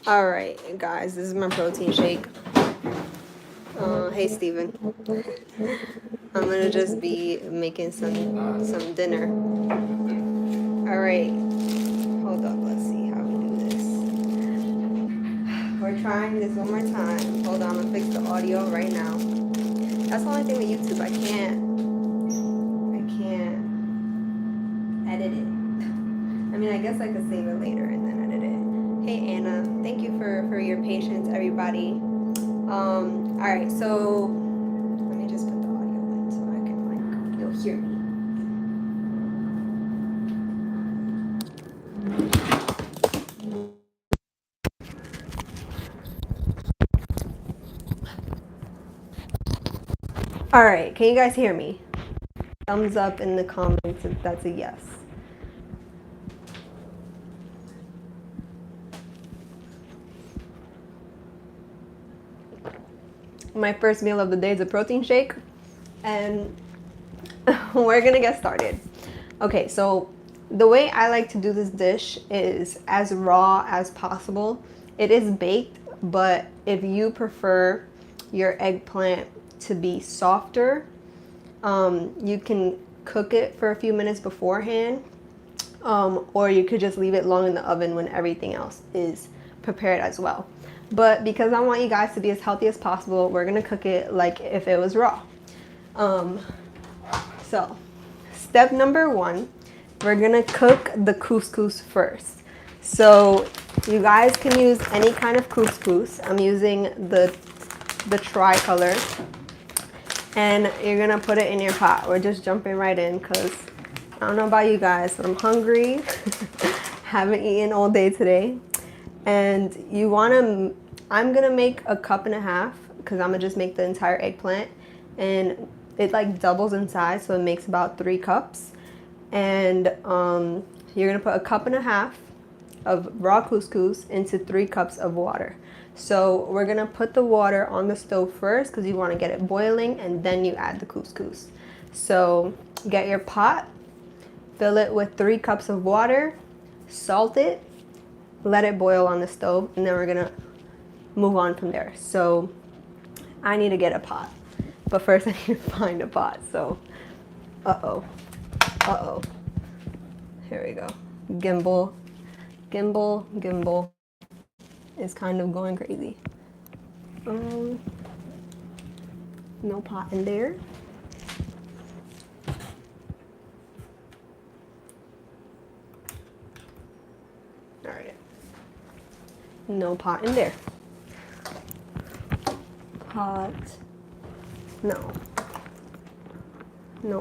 All right, guys, this is my protein shake. Hey, Steven. I'm gonna just be making some dinner. All right, hold up. Let's see how we do this. We're trying this one more time. Hold on, I'm gonna fix the audio right now. That's the only thing with YouTube. I can't edit it. I mean, I guess I could save it later and then edit it. Hey, Anna. Thank you for your patience, everybody. All right, so let me just put the audio in so I can, like, you'll hear me. All right, can you guys hear me? Thumbs up in the comments if that's a yes. My first meal of the day is a protein shake, and we're gonna get started. Okay, so the way I like to do this dish is as raw as possible. It is baked, but if you prefer your eggplant to be softer, you can cook it for a few minutes beforehand, or you could just leave it long in the oven when everything else is prepared as well. But because I want you guys to be as healthy as possible, we're gonna cook it like if it was raw. So step number one, we're gonna cook the couscous first. So you guys can use any kind of couscous. I'm using the tricolor, and you're gonna put it in your pot. We're just jumping right in because I don't know about you guys, but I'm hungry. Haven't eaten all day today, and you wanna. I'm gonna make a cup and a half because I'm gonna just make the entire eggplant, and it like doubles in size, so it makes about 3 cups. And you're gonna put a cup and a half of raw couscous into 3 cups of water. So we're gonna put the water on the stove first because you want to get it boiling, and then you add the couscous. So get your pot, fill it with 3 cups of water, salt it, let it boil on the stove, and then we're gonna move on from there. So I need to get a pot, but first I need to find a pot. So uh-oh. Here we go. Gimbal is kind of going crazy. No pot in there. All right. No pot in there. Pot. No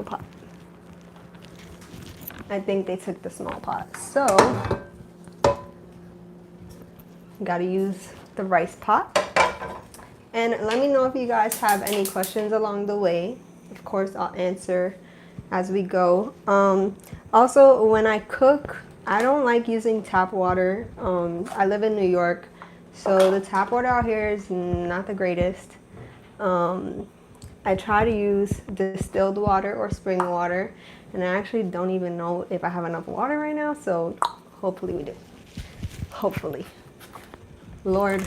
pot. I think they took the small pot. So, gotta use the rice pot. And let me know if you guys have any questions along the way. Of course, I'll answer as we go. Also, when I cook, I don't like using tap water. I live in New York, so the tap water out here is not the greatest. I try to use distilled water or spring water, and I actually don't even know if I have enough water right now, so hopefully we do. Hopefully. Lord,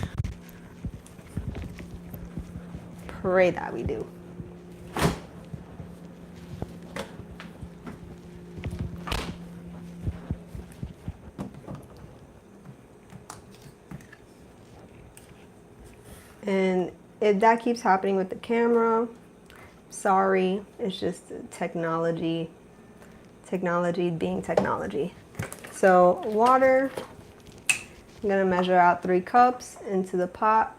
pray that we do. And if that keeps happening with the camera, sorry, it's just technology being technology. So water, I'm gonna measure out 3 cups into the pot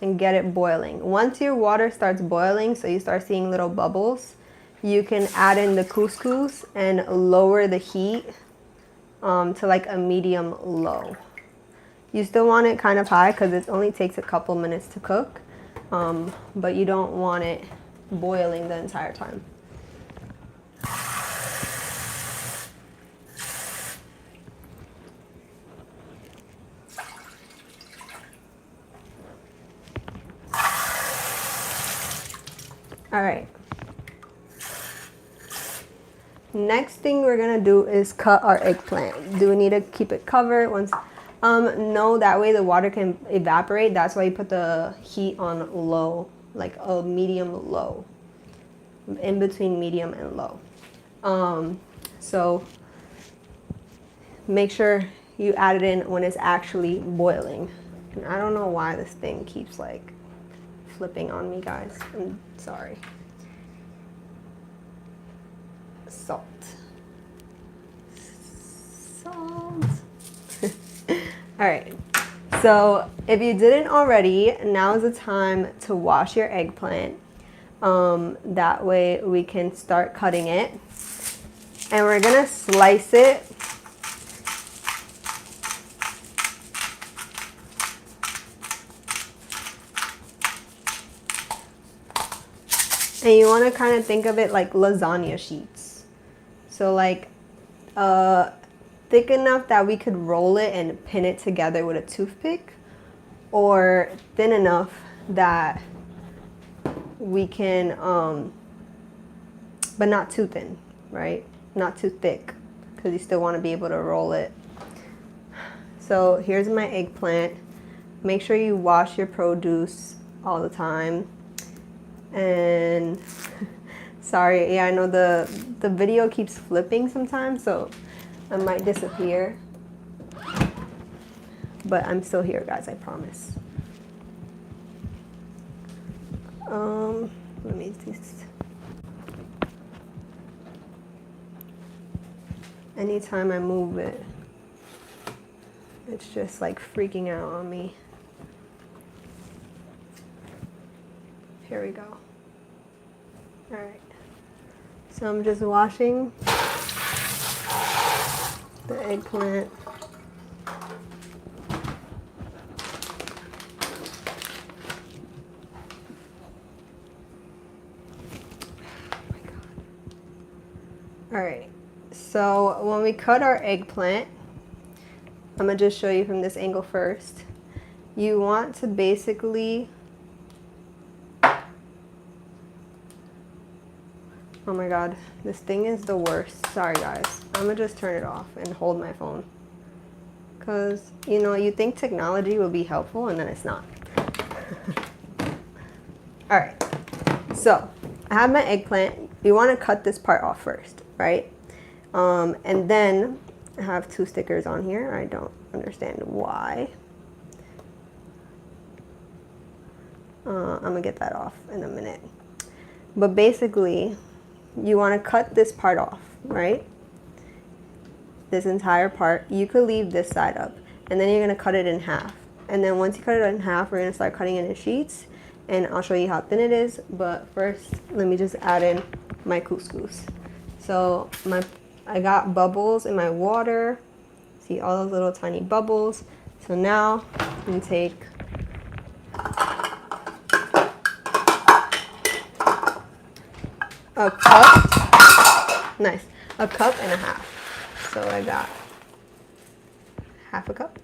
and get it boiling. Once your water starts boiling, so you start seeing little bubbles, you can add in the couscous and lower the heat to like a medium low. You still want it kind of high because it only takes a couple minutes to cook, but you don't want it boiling the entire time. All right. Next thing we're gonna do is cut our eggplant. Do we need to keep it covered? Once No, that way the water can evaporate. That's why you put the heat on low, like a medium low, in between medium and low. So make sure you add it in when it's actually boiling. And I don't know why this thing keeps like flipping on me, guys. I'm sorry. Salt. Salt. All right. So if you didn't already, now is the time to wash your eggplant. That way we can start cutting it. And we're gonna slice it. And you want to kind of think of it like lasagna sheets. So like thick enough that we could roll it and pin it together with a toothpick, or thin enough that we can, but not too thin, right? Not too thick, because you still want to be able to roll it. So here's my eggplant. Make sure you wash your produce all the time. And sorry, yeah, I know the video keeps flipping sometimes, so I might disappear. But I'm still here, guys, I promise. Let me just... Anytime I move it, it's just like freaking out on me. Here we go. All right. So I'm just washing the eggplant. All right. So when we cut our eggplant, I'm gonna just show you from this angle first. You want to basically... Oh my god, this thing is the worst. Sorry guys, I'm gonna just turn it off and hold my phone. Cause, you know, you think technology will be helpful and then it's not. Alright, so I have my eggplant. You wanna cut this part off first, right? And then I have 2 stickers on here. I don't understand why. I'm gonna get that off in a minute. But basically, you want to cut this part off, right? This entire part. You could leave this side up, and then you're going to cut it in half. And then once you cut it in half, we're going to start cutting it in sheets, and I'll show you how thin it is. But first, let me just add in my couscous. So I got bubbles in my water. See all those little tiny bubbles. So now I'm going to take a cup, nice, a cup and a half. So I got half a cup.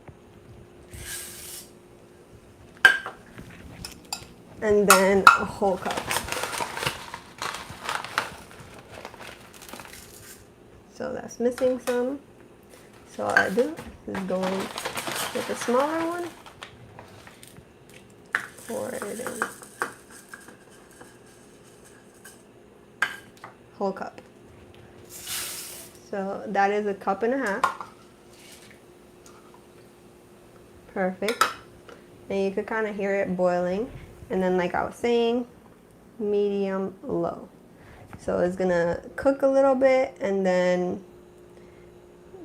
And then a whole cup. So that's missing some. So all I do is go in with the smaller one, pour it in. Whole cup. So that is a cup and a half. Perfect. And you could kind of hear it boiling. And then like I was saying, medium low. So it's gonna cook a little bit, and then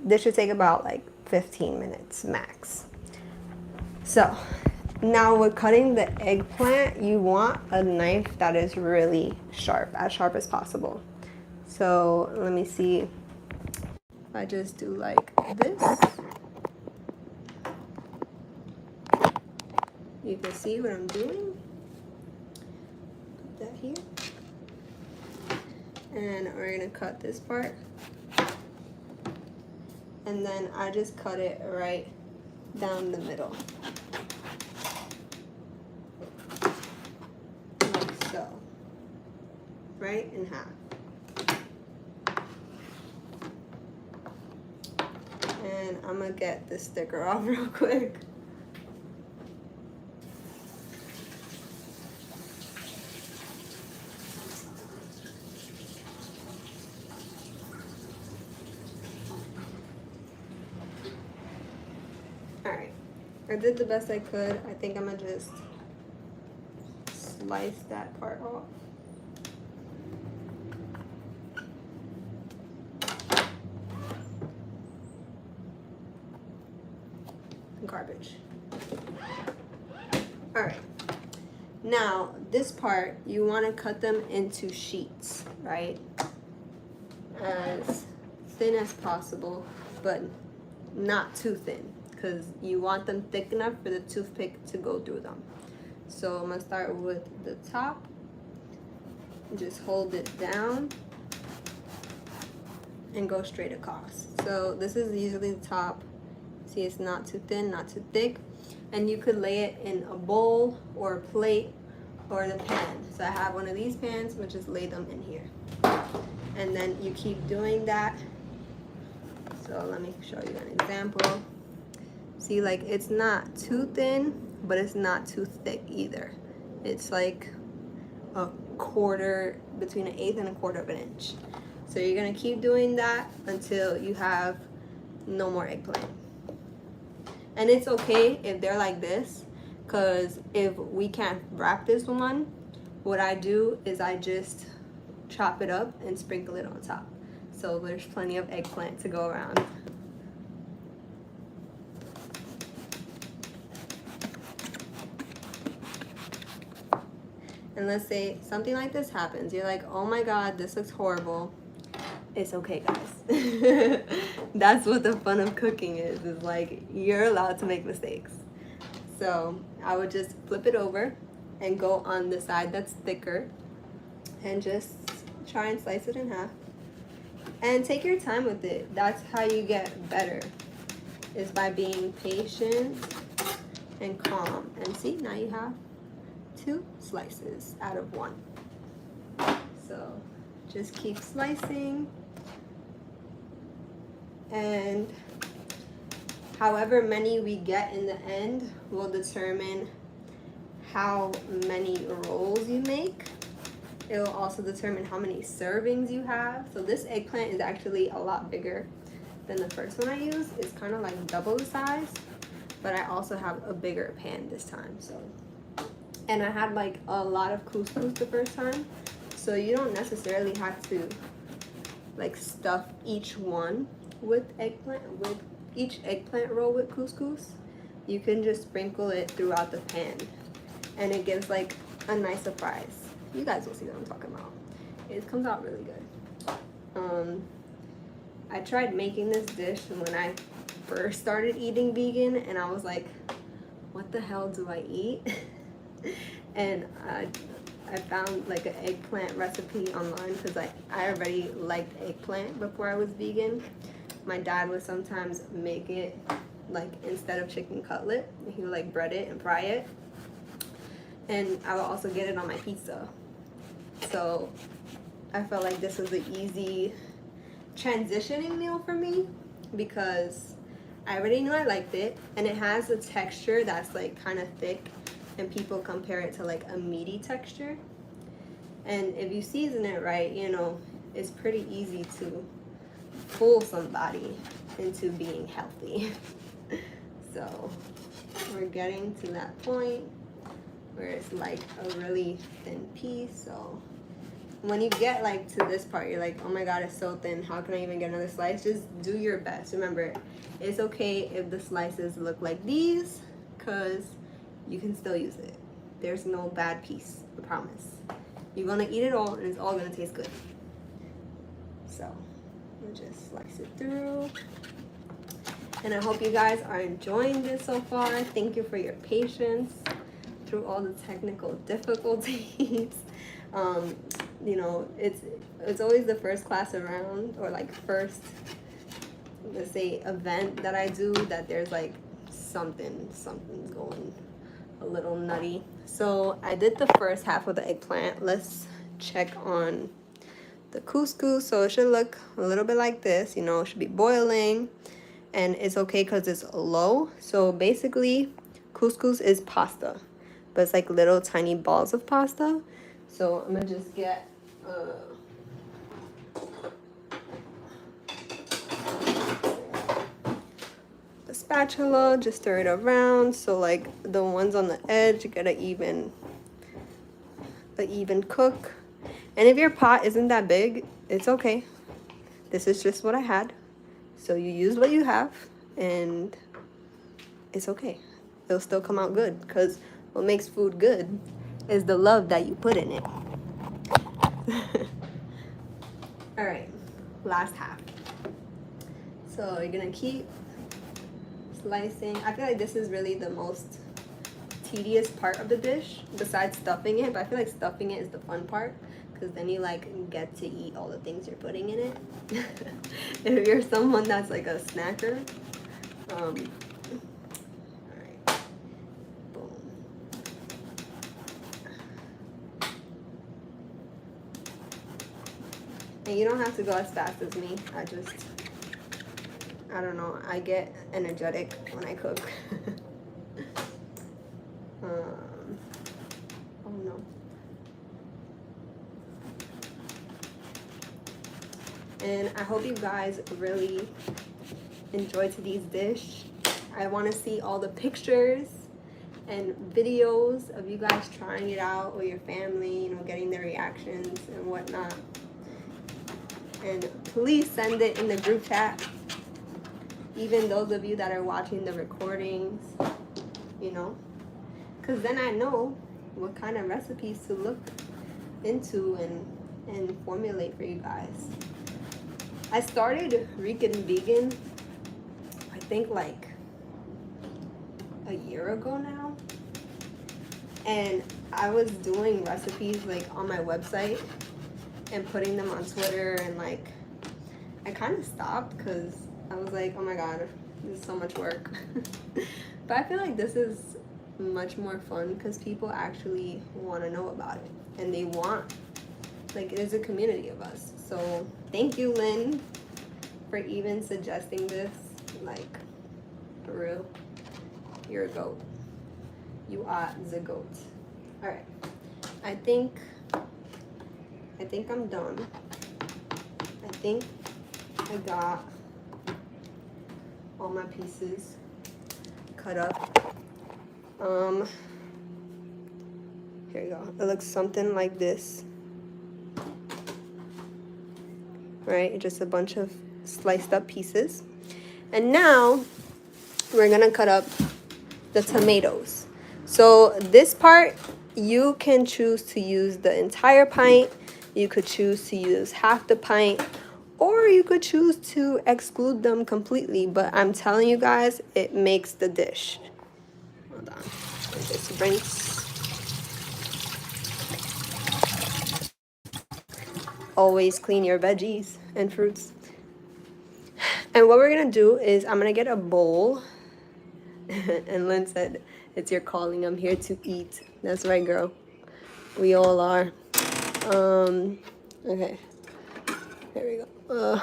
this should take about like 15 minutes max. So now with cutting the eggplant, you want a knife that is really sharp, as sharp as possible. So let me see if I just do like this. You can see what I'm doing. Put that here. And we're gonna cut this part. And then I just cut it right down the middle. Like so. Right in half. And I'm gonna get this sticker off real quick. Alright, I did the best I could. I think I'm gonna just slice that part off. Garbage. Alright, now this part, you want to cut them into sheets, right? As thin as possible, but not too thin, because you want them thick enough for the toothpick to go through them. So I'm gonna start with the top. Just hold it down and go straight across. So this is usually the top. See, it's not too thin, not too thick. And you could lay it in a bowl or a plate or the pan. So I have one of these pans, which just lay them in here. And then you keep doing that. So let me show you an example. See, like it's not too thin, but it's not too thick either. It's like a quarter, between an eighth and a quarter of an inch. So you're gonna keep doing that until you have no more eggplant. And it's okay if they're like this, because if we can't wrap this one, what I do is I just chop it up and sprinkle it on top. So there's plenty of eggplant to go around. And let's say something like this happens. You're like, oh my God, this looks horrible. It's okay, guys. That's what the fun of cooking is like you're allowed to make mistakes. So I would just flip it over and go on the side that's thicker and just try and slice it in half. And take your time with it. That's how you get better, is by being patient and calm. And see, now you have 2 slices out of 1. So just keep slicing, and however many we get in the end will determine how many rolls you make. It will also determine how many servings you have. So this eggplant is actually a lot bigger than the first one I used. It's kind of like double the size, but I also have a bigger pan this time. So, and I had like a lot of couscous the first time, so you don't necessarily have to like stuff each one with eggplant, with each eggplant roll with couscous. You can just sprinkle it throughout the pan, and it gives like a nice surprise. You guys will see what I'm talking about. It comes out really good. I tried making this dish when I first started eating vegan, and I was like, what the hell do I eat? And I found like an eggplant recipe online, because I already liked eggplant before I was vegan. My dad would sometimes make it like instead of chicken cutlet, he would like bread it and fry it. And I would also get it on my pizza. So I felt like this was an easy transitioning meal for me, because I already knew I liked it, and it has a texture that's like kind of thick, and people compare it to like a meaty texture. And if you season it right, you know, it's pretty easy to fool somebody into being healthy. So we're getting to that point where it's like a really thin piece. So when you get like to this part, you're like, oh my God, it's so thin, how can I even get another slice? Just do your best. Remember, it's okay if the slices look like these, because you can still use it. There's no bad piece, I promise. You're gonna eat it all, and it's all gonna taste good. So we'll just slice it through. And I hope you guys are enjoying this so far. Thank you for your patience through all the technical difficulties. You know, it's always the first class around, or like first, let's say, event that I do, that there's like something's going a little nutty. So I did the first half of the eggplant. Let's check on the couscous. So it should look a little bit like this, you know, it should be boiling. and it's okay because it's low. So basically, couscous is pasta, but it's like little tiny balls of pasta. So I'm gonna just get a spatula, just stir it around so like the ones on the edge get a even cook. And if your pot isn't that big, it's okay. This is just what I had. So you use what you have and it's okay. It'll still come out good because what makes food good is the love that you put in it. All right, last half. So you're gonna keep slicing. I feel like this is really the most tedious part of the dish besides stuffing it, but I feel like stuffing it is the fun part because then you like get to eat all the things you're putting in it. If you're someone that's like a snacker, all right, boom. And you don't have to go as fast as me. I don't know, I get energetic when I cook. Oh no. And I hope you guys really enjoyed today's dish. I want to see all the pictures and videos of you guys trying it out with your family, you know, getting their reactions and whatnot. And please send it in the group chat. Even those of you that are watching the recordings, you know, because then I know what kind of recipes to look into and formulate for you guys. I started Rican Vegan, I think like a year ago now. And I was doing recipes like on my website and putting them on Twitter, and like I kind of stopped because I was like, oh my god, this is so much work. But I feel like this is much more fun because people actually want to know about it and they want, like, there's a community of us. So thank you, Lynn, for even suggesting this. Like, for real, you're a goat. You are the goat. All right, I think I'm done. I think I got all my pieces cut up. Here you go. It looks something like this. Right? Just a bunch of sliced up pieces. And now we're gonna cut up the tomatoes. So this part, you can choose to use the entire pint. You could choose to use half the pint, or you could choose to exclude them completely. But I'm telling you guys, it makes the dish. Hold on. Just rinse. Always clean your veggies and fruits. And what we're gonna do is I'm gonna get a bowl. And Lynn said, it's your calling, I'm here to eat. That's right, girl. We all are. Okay. There we go. I'm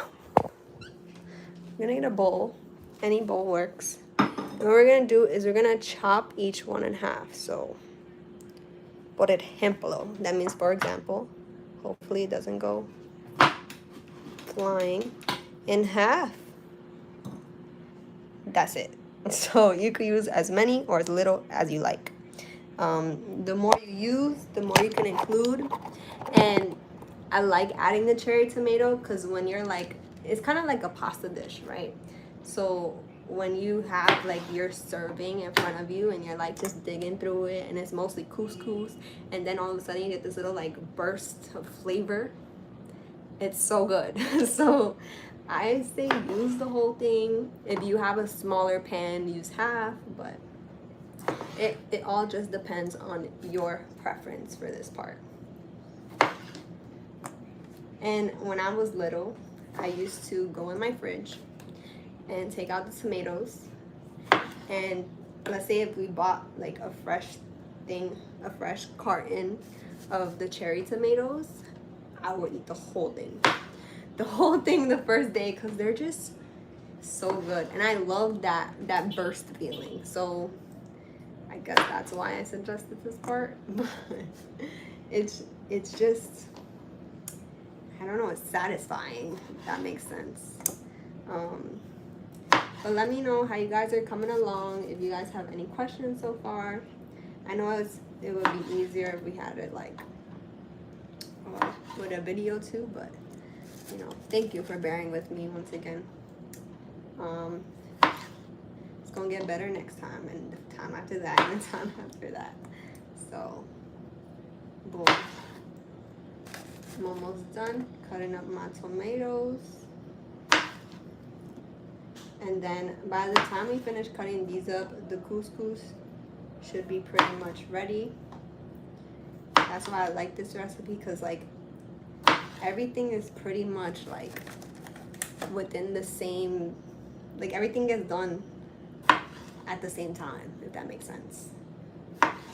gonna get a bowl. Any bowl works. And what we're gonna do is we're gonna chop each one in half. So, por ejemplo, that means for example. Hopefully it doesn't go flying. In half. That's it. So you could use as many or as little as you like. The more you use, the more you can include. And I like adding the cherry tomato because when you're like, it's kind of like a pasta dish, right? So when you have like your serving in front of you and you're like just digging through it and it's mostly couscous, and then all of a sudden you get this little like burst of flavor, it's so good. So I say use the whole thing. If you have a smaller pan, use half, but it all just depends on your preference for this part. And when I was little, I used to go in my fridge and take out the tomatoes, and let's say if we bought like a fresh carton of the cherry tomatoes, I would eat the whole thing the first day because they're just So good. And I love that burst feeling. So I guess that's why I suggested this part. it's just, I don't know, it's satisfying, if that makes sense. But let me know how you guys are coming along, if you guys have any questions so far. I know it would be easier if we had it like with a video too, but you know, thank you for bearing with me once again. It's gonna get better next time, and the time after that, and the time after that. So, boom. I'm almost done cutting up my tomatoes. And then by the time we finish cutting these up, the couscous should be pretty much ready. That's why I like this recipe, because like everything is pretty much like within the same, like everything gets done at the same time, if that makes sense.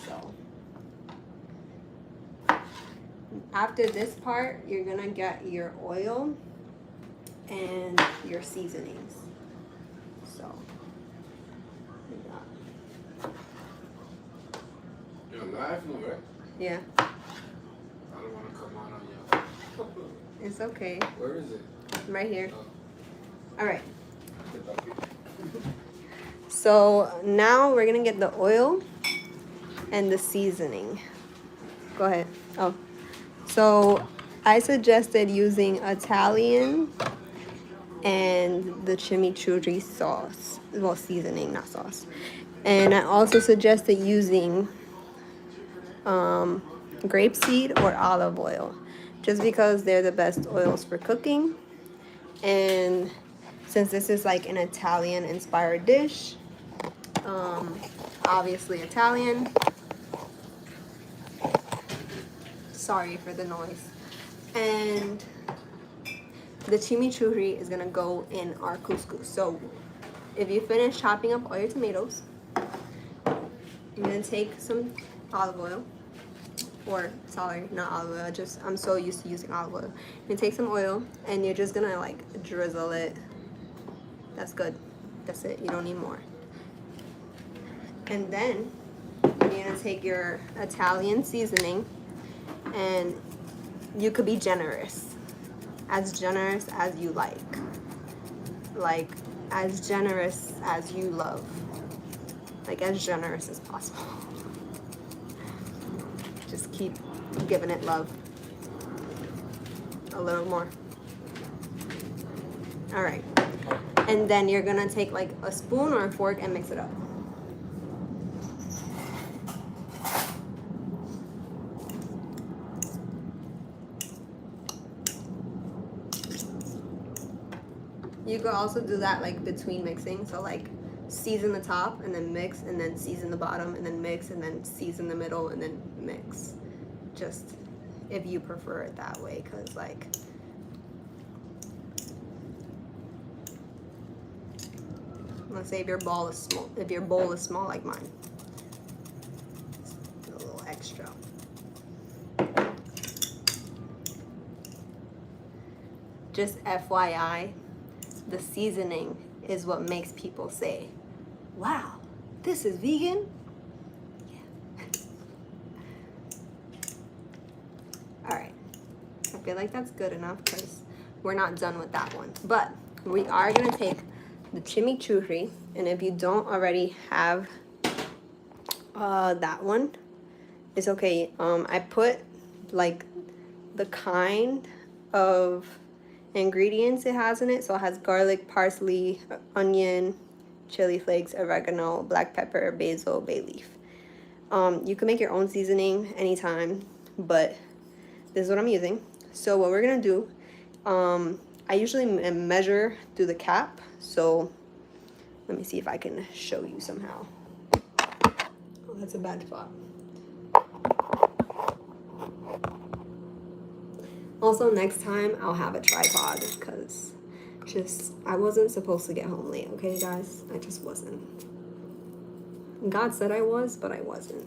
So after this part, you're gonna get your oil and your seasonings. So you're live now, right? yeah. I don't want to come on you. It's okay. Where is it? Right here. Oh. All right. So now we're gonna get the oil and the seasoning. Go ahead. Oh, so I suggested using Italian and the chimichurri sauce. Well, seasoning, not sauce. And I also suggested using grapeseed or olive oil, just because they're the best oils for cooking. And since this is like an Italian inspired dish, obviously Italian. Sorry for the noise. And the chimichurri is gonna go in our couscous. So if you finish chopping up all your tomatoes, you're gonna take some olive oil, or sorry, not olive oil, just I'm so used to using olive oil. You're gonna take some oil and you're just gonna like drizzle it. That's good. That's it. You don't need more. And then you're gonna take your Italian seasoning, and you could be generous as you like as generous as you love, like as generous as possible. Just keep giving it love. A little more. All right. And then you're gonna take like a spoon or a fork and mix it up. You could also do that like between mixing. So like season the top and then mix, and then season the bottom and then mix, and then season the middle and then mix. Just if you prefer it that way, because like let's say if your bowl is small like mine, a little extra. Just FYI, the seasoning is what makes people say, wow, this is vegan? Yeah. All right, I feel like that's good enough because we're not done with that one. But we are gonna take the chimichurri, and if you don't already have that one, it's okay. I put like the kind of ingredients it has in it. So it has garlic, parsley, onion, chili flakes, oregano, black pepper, basil, bay leaf. You can make your own seasoning anytime, but this is what I'm using. So what we're gonna do, I usually measure through the cap. So let me see if I can show you somehow. Oh, that's a bad spot. Also, next time I'll have a tripod, because I wasn't supposed to get home late, okay, guys? I just wasn't. God said I was, but I wasn't.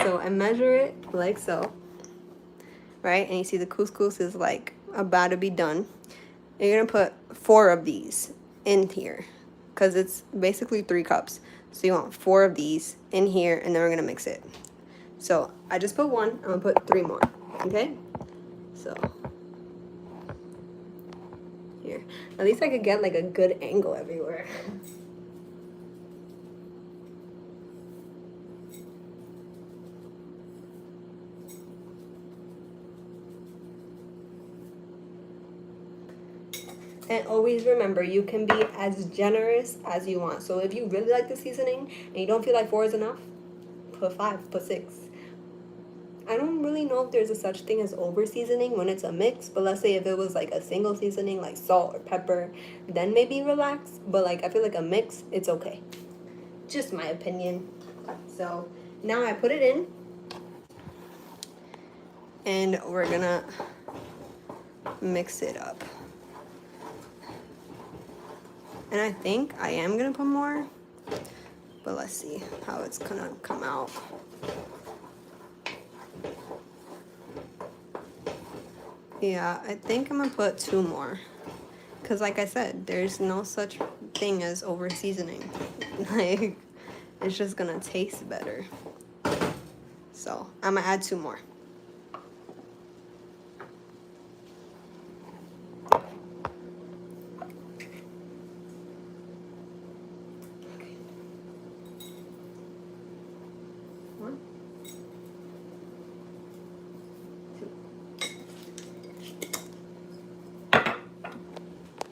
So I measure it like so, right? And you see the couscous is like about to be done. You're gonna put 4 of these in here because it's basically 3 cups. So you want 4 of these in here, and then we're gonna mix it. So I just put 1, I'm gonna put 3 more, okay? So here, at least I could get like a good angle everywhere. And always remember, you can be as generous as you want. So if you really like the seasoning and you don't feel like 4 is enough, put 5, put 6. I don't really know if there's a such thing as over seasoning when it's a mix, but let's say if it was like a single seasoning like salt or pepper, then maybe relax. But like I feel like a mix, it's okay. Just my opinion. So now I put it in, and we're gonna mix it up. And I think I am gonna put more, but let's see how it's gonna come out. Yeah, I think I'm gonna put 2 more. Because like I said, there's no such thing as over seasoning. Like, it's just gonna taste better. So I'm gonna add 2 more.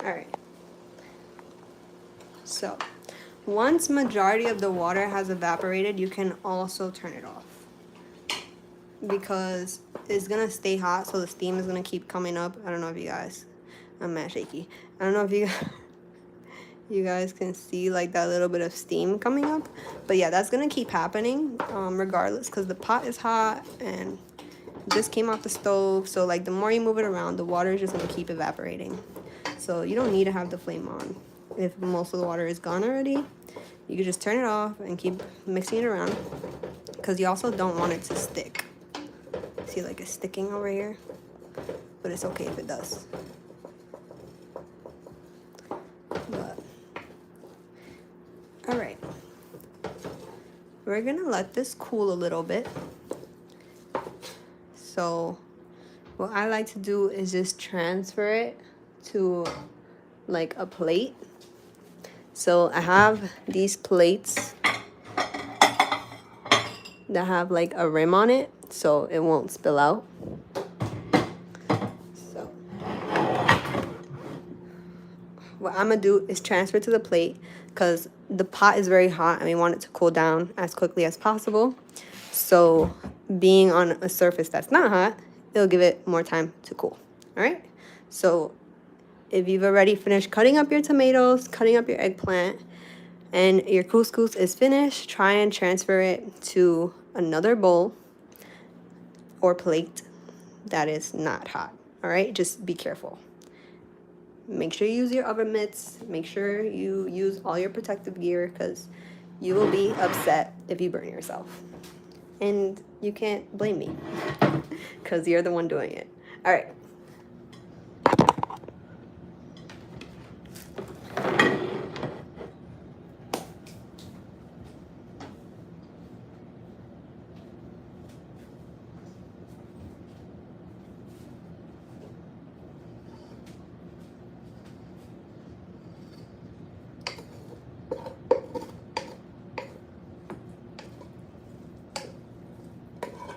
Alright. So, once majority of the water has evaporated, you can also turn it off. Because it's gonna stay hot, so the steam is gonna keep coming up. I don't know if you guys, I'm mad shaky. I don't know if you guys can see like that little bit of steam coming up. But yeah, that's gonna keep happening regardless, because the pot is hot and just came off the stove. So like the more you move it around, the water is just gonna keep evaporating. So you don't need to have the flame on. If most of the water is gone already, you can just turn it off and keep mixing it around, because you also don't want it to stick. See, like it's sticking over here, but it's okay if it does. But all right, we're gonna let this cool a little bit. So what I like to do is just transfer it to like a plate. So I have these plates that have like a rim on it, so it won't spill out. So what I'm gonna do is transfer to the plate, because the pot is very hot and we want it to cool down as quickly as possible. So being on a surface that's not hot, it'll give it more time to cool. All right, so if you've already finished cutting up your tomatoes, cutting up your eggplant, and your couscous is finished, try and transfer it to another bowl or plate that is not hot. All right, just be careful. Make sure you use your oven mitts. Make sure you use all your protective gear, because you will be upset if you burn yourself. And you can't blame me, because you're the one doing it. All right.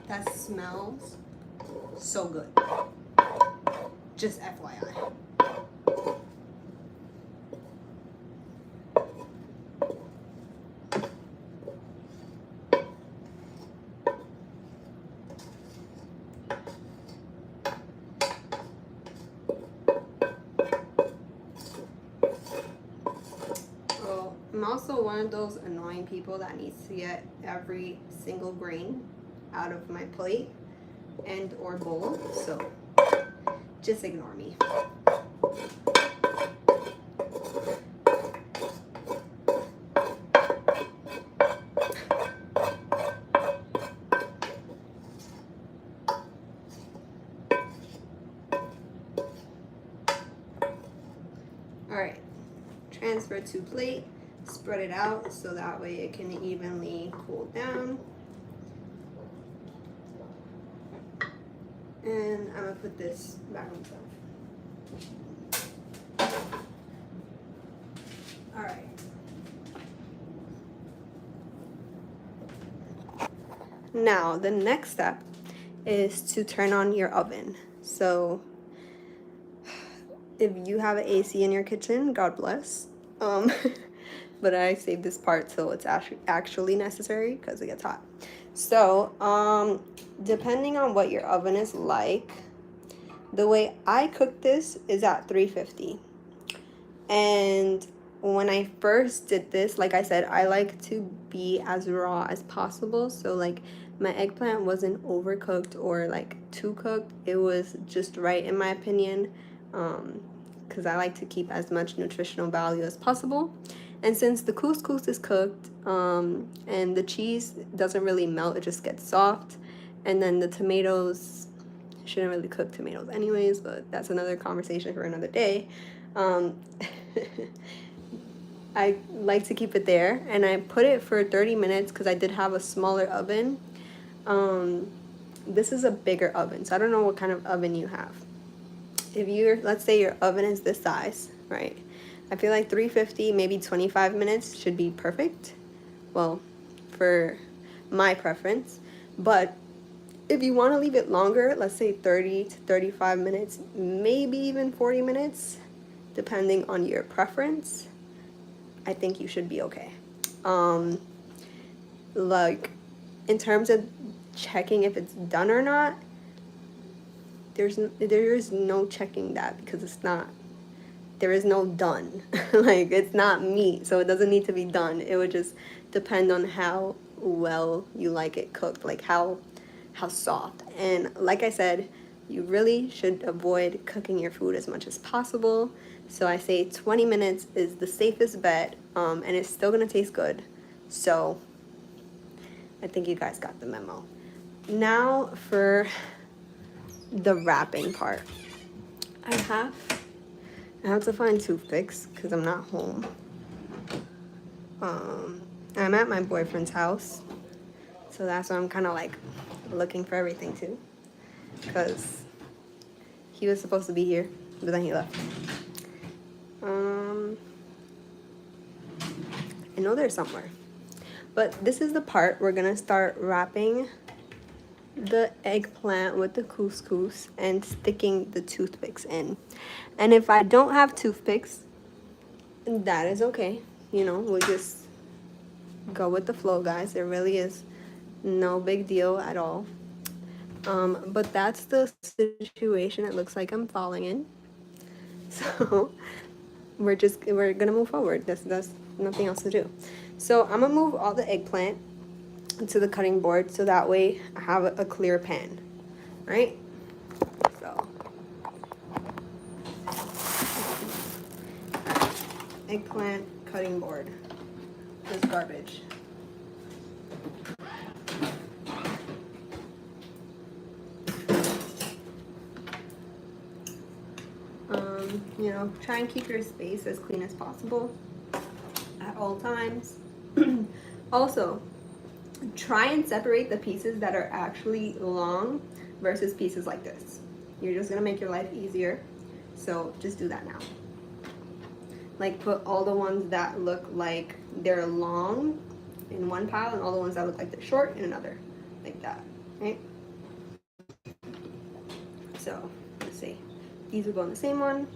That smells so good. Just FYI. Well, I'm also one of those annoying people that needs to get every single grain out of my plate and or bowl, so just ignore me. All right, transfer to plate, spread it out so that way it can evenly cool down. And I'm gonna put this back on the stove. All right. Now, the next step is to turn on your oven. So, if you have an AC in your kitchen, God bless. But I saved this part till it's actually necessary because it gets hot. So, depending on what your oven is like, the way I cook this is at 350. And when I first did this, like I said, I like to be as raw as possible. So like my eggplant wasn't overcooked or like too cooked. It was just right in my opinion, because I like to keep as much nutritional value as possible. And since the couscous is cooked, and the cheese doesn't really melt, it just gets soft. And then the tomatoes, shouldn't really cook tomatoes anyways, but that's another conversation for another day. I like to keep it there, and I put it for 30 minutes because I did have a smaller oven. This is a bigger oven, so I don't know what kind of oven you have. If you're, let's say your oven is this size, right? I feel like 350, maybe 25 minutes should be perfect. Well, for my preference. But if you want to leave it longer, let's say 30 to 35 minutes, maybe even 40 minutes, depending on your preference, I think you should be okay. Like, in terms of checking if it's done or not, there is no checking that because it's not, there is no done. Like, it's not meat, so it doesn't need to be done. It would just depend on how well you like it cooked, like how soft. And like I said, you really should avoid cooking your food as much as possible. So I say 20 minutes is the safest bet, and it's still gonna taste good. So I think you guys got the memo. Now for the wrapping part. I have to find toothpicks because I'm not home. I'm at my boyfriend's house, so that's why I'm kind of like looking for everything too, because he was supposed to be here, but then he left. I know there's somewhere, but this is the part we're gonna start wrapping the eggplant with the couscous and sticking the toothpicks in. And if I don't have toothpicks, that is okay. You know, we'll just go with the flow, guys. There really is no big deal at all. But that's the situation it looks like I'm falling in. So we're gonna move forward. That's nothing else to do. So I'm gonna move all the eggplant to the cutting board so that way I have a clear pan, right? So eggplant cutting board is garbage. You know, try and keep your space as clean as possible at all times. Also, try and separate the pieces that are actually long versus pieces like this. You're just gonna make your life easier, so just do that now. Like, put all the ones that look like they're long in one pile and all the ones that look like they're short in another, like that, right? So let's see, these will go in the same one.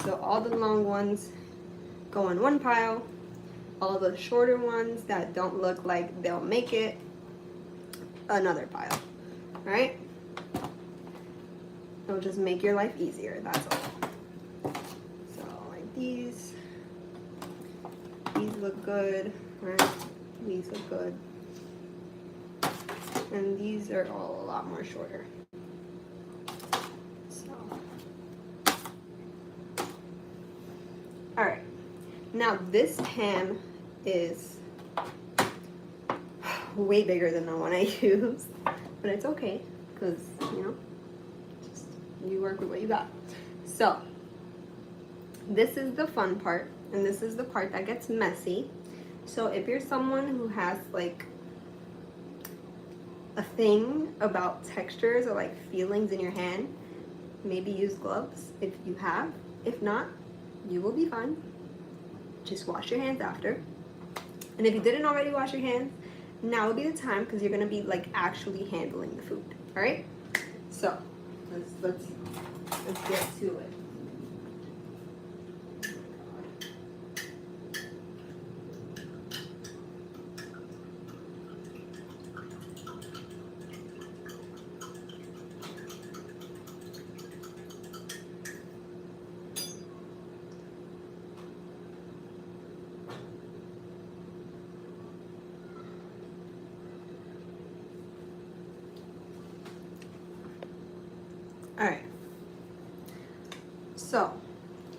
So all the long ones go in one pile, all the shorter ones that don't look like they'll make it, another pile, right? It'll just make your life easier, that's all. So like these look good, right? These look good. And these are all a lot more shorter. All right, now this pan is way bigger than the one I used, but it's okay because, you know, just you work with what you got. So this is the fun part, and this is the part that gets messy. So if you're someone who has like a thing about textures or like feelings in your hand, maybe use gloves if you have. If not, you will be fine. Just wash your hands after. And if you didn't already wash your hands, now would be the time because you're gonna be like actually handling the food. All right. So let's get to it. All right. So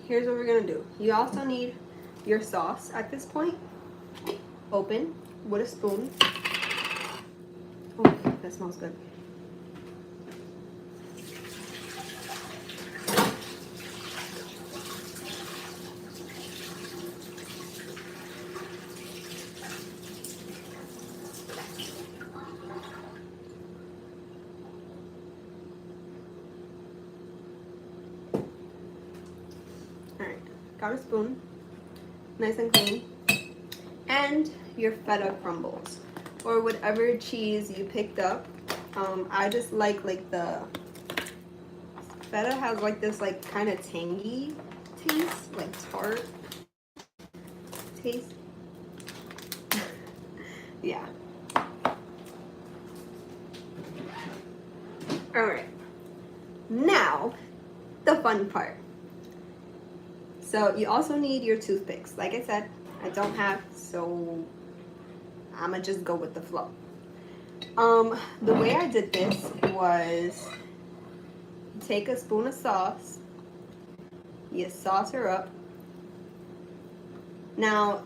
here's what we're gonna do. You also need your sauce at this point. Open with a spoon. Oh, that smells good. Got a spoon, nice and clean, and your feta crumbles, or whatever cheese you picked up. I just like the feta has like this like kind of tangy taste, like tart taste. Yeah. All right. Now, the fun part. So you also need your toothpicks. Like I said, I don't have, so I'ma just go with the flow. The way I did this was take a spoon of sauce, you sauce her up. Now,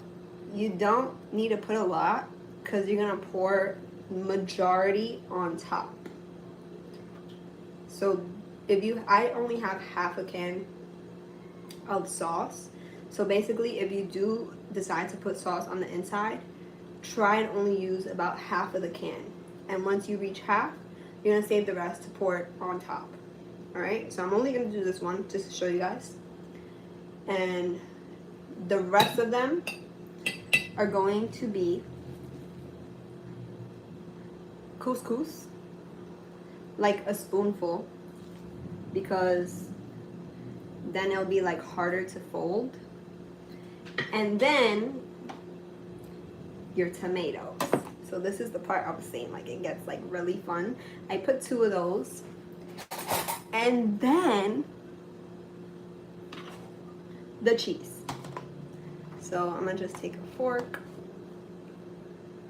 you don't need to put a lot because you're gonna pour majority on top. So I only have half a can of sauce. So basically, if you do decide to put sauce on the inside, try and only use about half of the can. And once you reach half, you're gonna save the rest to pour it on top. All right, so I'm only gonna do this one just to show you guys. And the rest of them are going to be couscous, like a spoonful, because then it'll be like harder to fold. And then your tomatoes. So this is the part I was saying, like it gets like really fun. I put 2 of those. And then the cheese. So I'm gonna just take a fork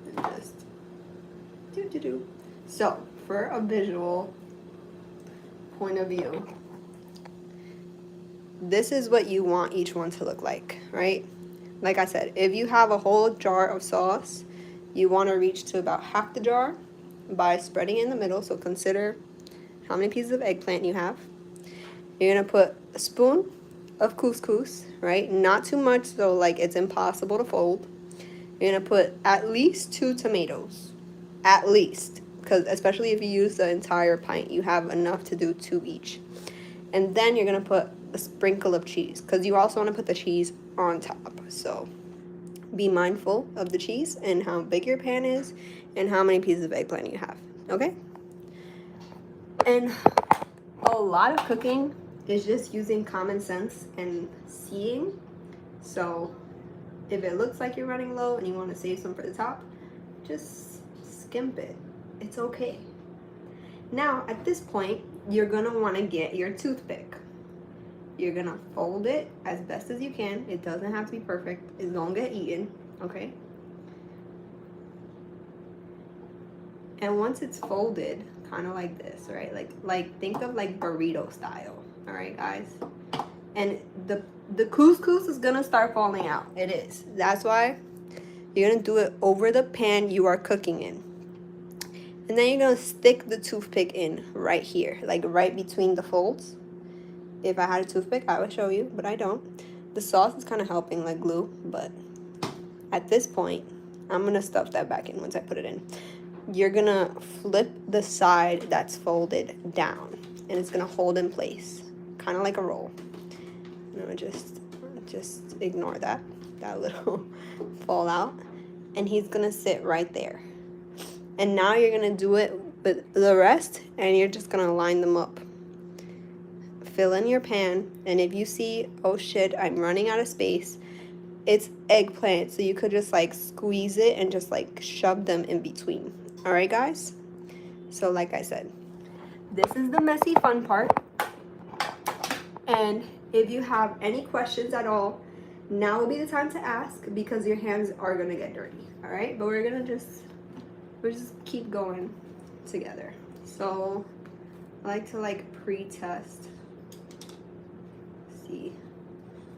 and just do. So for a visual point of view, this is what you want each one to look like, right? Like I said, if you have a whole jar of sauce, you want to reach to about half the jar by spreading it in the middle. So consider how many pieces of eggplant you have. You're going to put a spoon of couscous, right? Not too much, so like it's impossible to fold. You're going to put at least 2 tomatoes. At least. Because especially if you use the entire pint, you have enough to do 2 each. And then you're going to put a sprinkle of cheese, because you also want to put the cheese on top. So be mindful of the cheese and how big your pan is and how many pieces of eggplant you have, okay? And a lot of cooking is just using common sense and seeing. So if it looks like you're running low and you want to save some for the top, just skimp it. It's okay. Now at this point, you're gonna want to get your toothpick. You're gonna fold it as best as you can. It doesn't have to be perfect. It's gonna get eaten, okay? And once it's folded, kind of like this, right? Like think of like burrito style, all right, guys? And the couscous is gonna start falling out. It is. That's why you're gonna do it over the pan you are cooking in. And then you're gonna stick the toothpick in right here, like right between the folds. If I had a toothpick, I would show you, but I don't. The sauce is kind of helping like glue, but at this point, I'm gonna stuff that back in once I put it in. You're gonna flip the side that's folded down, and it's gonna hold in place, kind of like a roll. Just ignore that little fallout, and he's gonna sit right there. And now you're gonna do it with the rest, and you're just gonna line them up. Fill in your pan, and if you see, oh shit, I'm running out of space, it's eggplant, so you could just like squeeze it and just like shove them in between. All right, guys? So like I said, this is the messy fun part. And if you have any questions at all, now will be the time to ask, because your hands are gonna get dirty. All right, but we're just keep going together. So I like to like pre-test. See,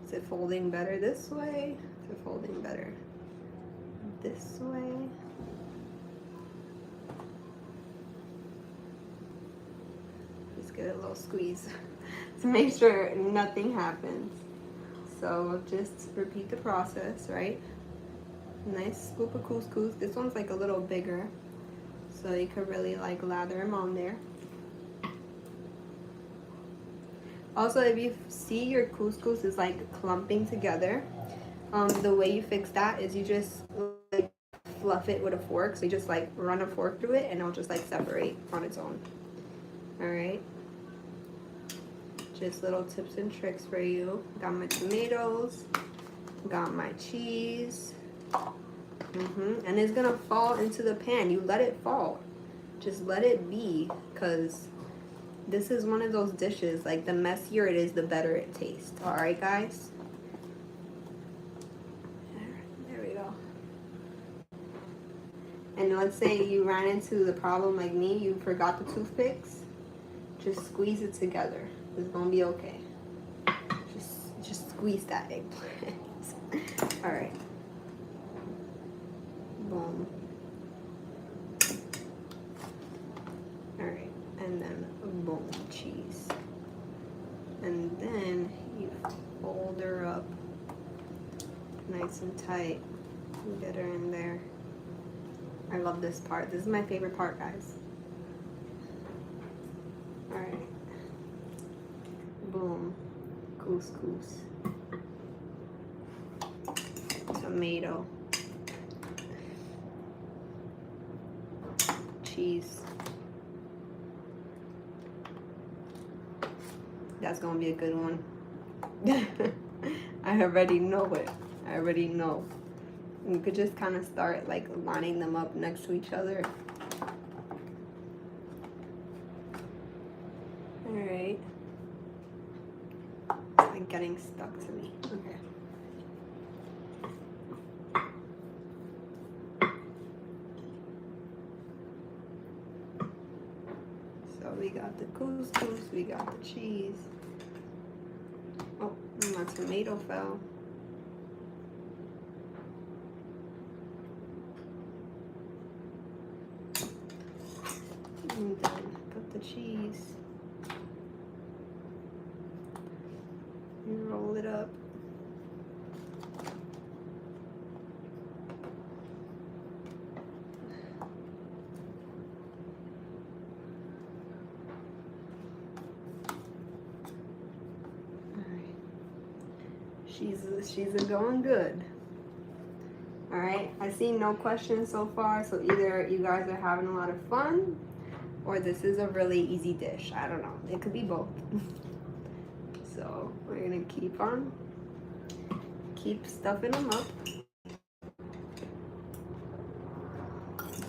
is it folding better this way? Is it folding better this way? Just get a little squeeze to make sure nothing happens. So just repeat the process, right? Nice scoop of couscous. This one's like a little bigger, so you could really like lather them on there. Also, if you see your couscous is like clumping together, the way you fix that is you just like fluff it with a fork. So you just like run a fork through it, and it'll just like separate on its own. All right. Just little tips and tricks for you. Got my tomatoes, got my cheese. And it's gonna fall into the pan. You let it fall. Just let it be, because this is one of those dishes, like the messier it is, the better it tastes. All right, guys? There we go. And let's say you ran into the problem like me, you forgot the toothpicks. Just squeeze it together. It's gonna be okay. Just squeeze that eggplant. All right. Boom. All right, and then boom, cheese. And then you fold her up nice and tight. Get her in there. I love this part. This is my favorite part, guys. All right. Boom. Couscous. Tomato. Cheese. That's gonna be a good one. I already know it. I already know. You could just kind of start like lining them up next to each other. All right. It's like getting stuck to me. Okay. So we got the couscous, we got the cheese. Oh, my tomato fell. And then put the cheese. And roll it up. She's going good. All right, I see no questions so far, so either you guys are having a lot of fun or this is a really easy dish. I don't know, it could be both. So we're gonna keep stuffing them up.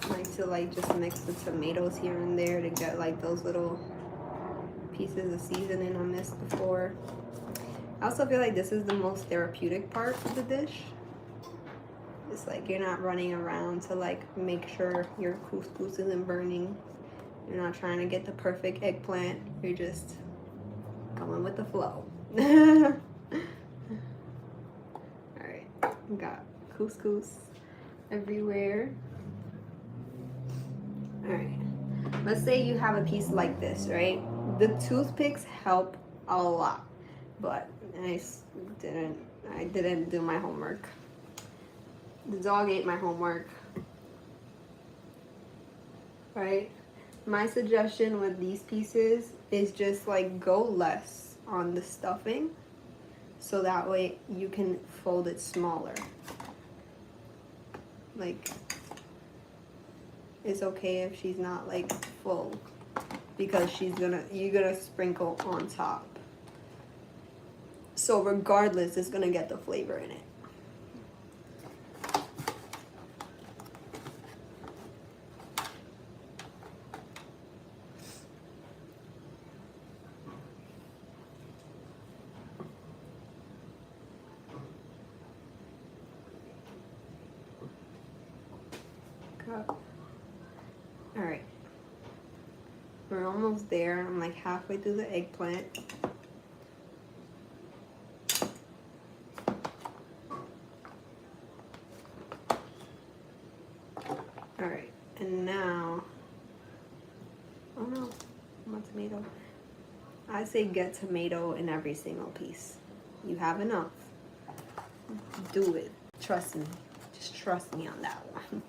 I like to like just mix the tomatoes here and there to get like those little pieces of seasoning I missed before. I also feel like this is the most therapeutic part of the dish. It's like you're not running around to like make sure your couscous isn't burning. You're not trying to get the perfect eggplant. You're just going with the flow. All right, we got couscous everywhere. All right, let's say you have a piece like this, right? The toothpicks help a lot, but I didn't I didn't do my homework. The dog ate my homework. Right? My suggestion with these pieces is just like go less on the stuffing so that way you can fold it smaller. Like, it's okay if she's not like full because you're gonna sprinkle on top. So regardless, it's gonna get the flavor in it. All right, we're almost there. I'm like halfway through the eggplant. All right, and now, oh no, my tomato. I say get tomato in every single piece. You have enough. Do it. Trust me. Just trust me on that one.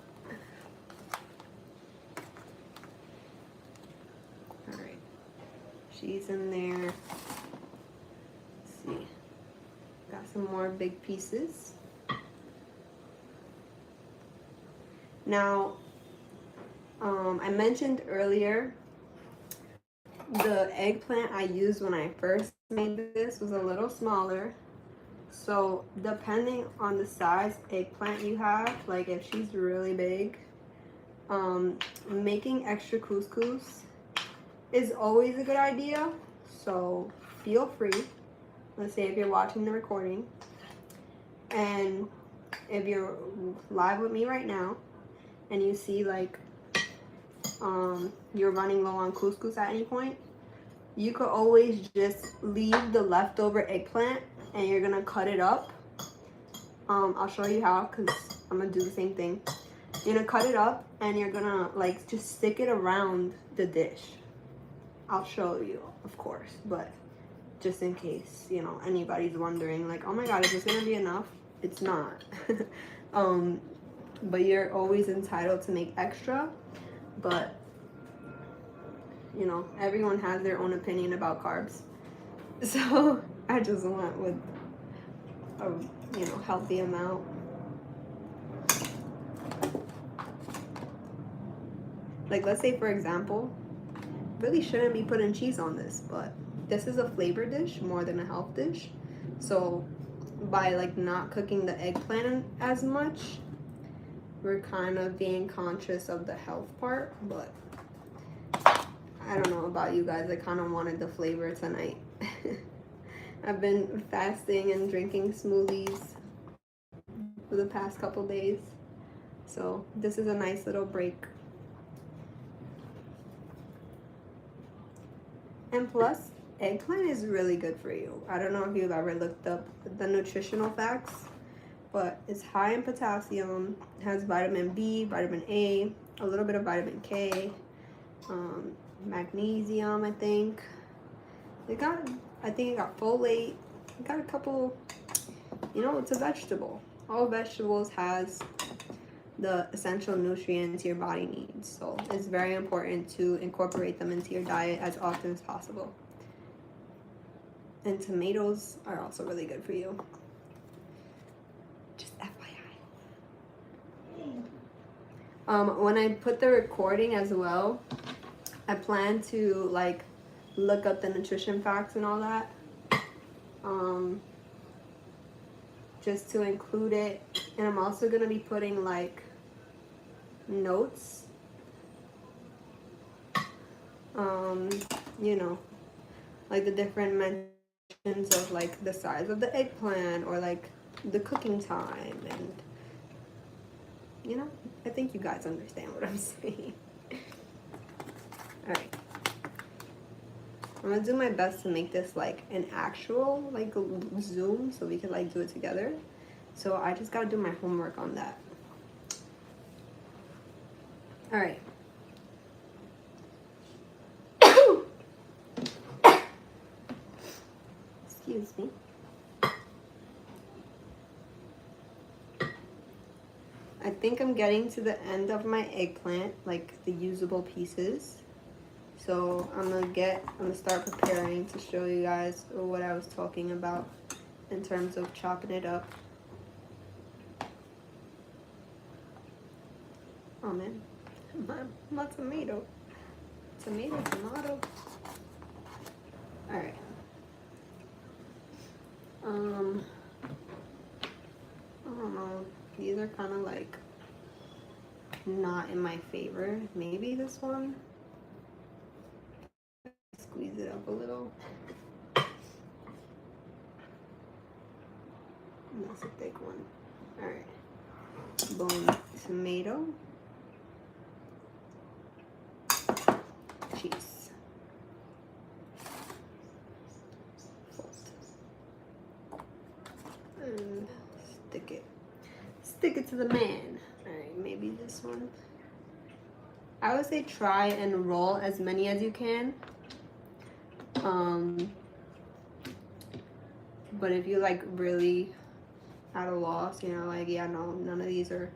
All right, she's in there. Let's see. Got some more big pieces. Now, I mentioned earlier the eggplant I used when I first made this was a little smaller. So depending on the size eggplant you have, like if she's really big, making extra couscous is always a good idea. So feel free. Let's say if you're watching the recording and if you're live with me right now and you see like you're running low on couscous at any point, you could always just leave the leftover eggplant and you're gonna cut it up. I'll show you how because I'm gonna do the same thing. You're gonna cut it up and you're gonna like just stick it around the dish. I'll show you, of course, but just in case, you know, anybody's wondering like, oh my god, is this gonna be enough? It's not. But you're always entitled to make extra. But you know, everyone has their own opinion about carbs. So I just went with a, you know, healthy amount. Like let's say for example, really shouldn't be putting cheese on this, but this is a flavor dish more than a health dish. So by like not cooking the eggplant as much, we're kind of being conscious of the health part. But I don't know about you guys, I kind of wanted the flavor tonight. I've been fasting and drinking smoothies for the past couple days, so this is a nice little break. And plus, eggplant is really good for you. I don't know if you've ever looked up the nutritional facts, but it's high in potassium, has vitamin B, vitamin A, a little bit of vitamin K, magnesium, I think. I think it got folate. It got a couple, you know, it's a vegetable. All vegetables has the essential nutrients your body needs. So it's very important to incorporate them into your diet as often as possible. And tomatoes are also really good for you. Just FYI. When I put the recording as well, I plan to like look up the nutrition facts and all that. Just to include it. And I'm also gonna be putting like notes. You know, like the different mentions of like the size of the eggplant or like the cooking time, and you know, I think you guys understand what I'm saying. All right, I'm gonna do my best to make this like an actual like Zoom so we can like do it together. So I just gotta do my homework on that. All right. Excuse me. I think I'm getting to the end of my eggplant, like the usable pieces. So I'm gonna start preparing to show you guys what I was talking about in terms of chopping it up. Oh man, my tomato. Tomato. Alright. I don't know. These are kind of like not in my favor. Maybe this one. Squeeze it up a little. That's a thick one. Alright. Boom. Tomato. Cheese. And stick it to the man. All right, maybe this one. I would say try and roll as many as you can. But if you like really at a loss, you know, like, yeah, no, none of these are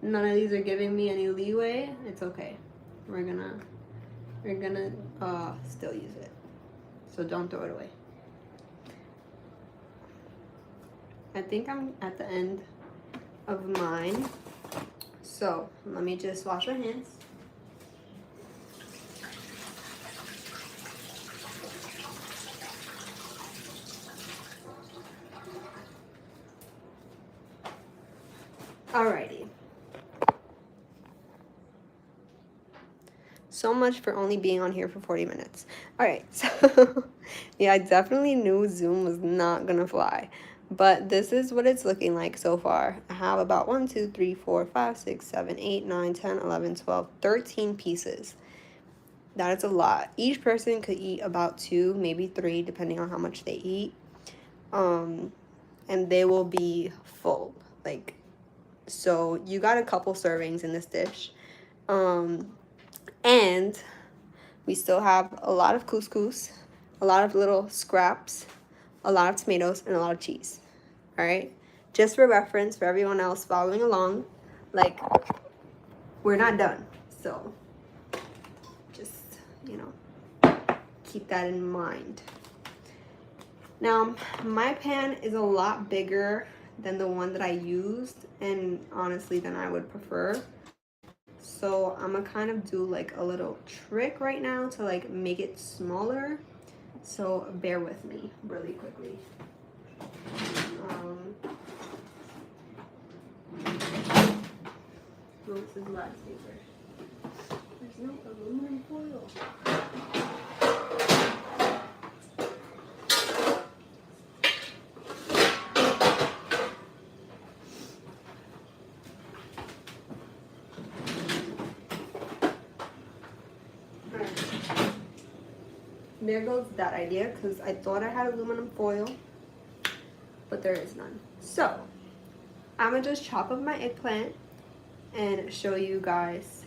giving me any leeway, it's okay. We're gonna still use it. So don't throw it away. I think I'm at the end of mine. So let me just wash my hands. Alrighty. So much for only being on here for 40 minutes. Alright, so yeah, I definitely knew Zoom was not gonna fly. But this is what it's looking like so far. I have about 1, 2, 3, 4, 5, 6, 7, 8, 9, 10, 11, 12, 13 pieces. That is a lot. Each person could eat about 2, maybe 3, depending on how much they eat. And they will be full. Like, so you got a couple servings in this dish. And we still have a lot of couscous, a lot of little scraps, a lot of tomatoes, and a lot of cheese. All right? Just for reference, for everyone else following along, like, we're not done. So just, you know, keep that in mind. Now, my pan is a lot bigger than the one that I used, and honestly, than I would prefer. So I'm gonna kind of do like a little trick right now to like make it smaller. So bear with me really quickly. This is lifesaver. There's no aluminum foil. There goes that idea, because I thought I had aluminum foil, but there is none. So I'm gonna just chop up my eggplant and show you guys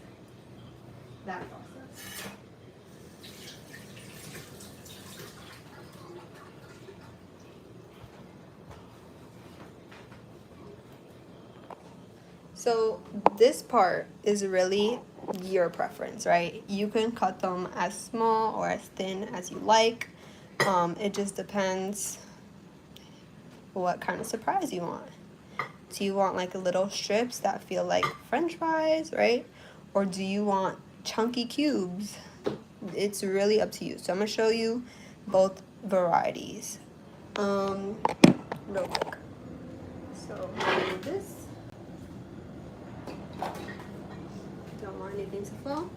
that process. So this part is really your preference, right? You can cut them as small or as thin as you like. It just depends what kind of surprise you want. Do you want like little strips that feel like French fries, right? Or do you want chunky cubes? It's really up to you. So I'm gonna show you both varieties real quick. So I'm gonna do this. Don't want anything to fall.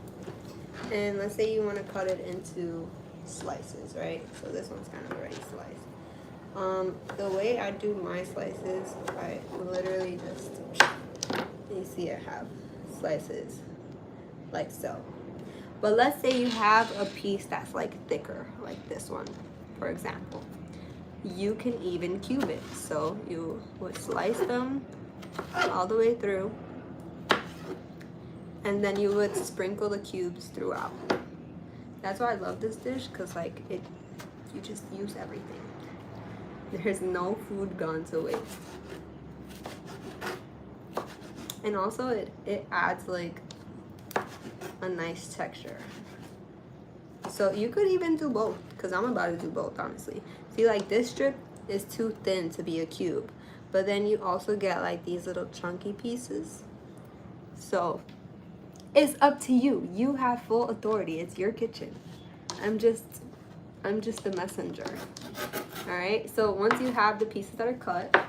And let's say you want to cut it into slices, right? So this one's kind of already sliced. The way I do my slices, I literally just, you see I have slices like so. But let's say you have a piece that's like thicker, like this one, for example. You can even cube it. So you would slice them all the way through, and then you would sprinkle the cubes throughout. That's why I love this dish, because like you just use everything. There's no food gone to waste. And also it adds like a nice texture. So you could even do both, because I'm about to do both, honestly. See, like this strip is too thin to be a cube, but then you also get like these little chunky pieces. So it's up to you. You have full authority. It's your kitchen. I'm just the messenger. All right. So once you have the pieces that are cut,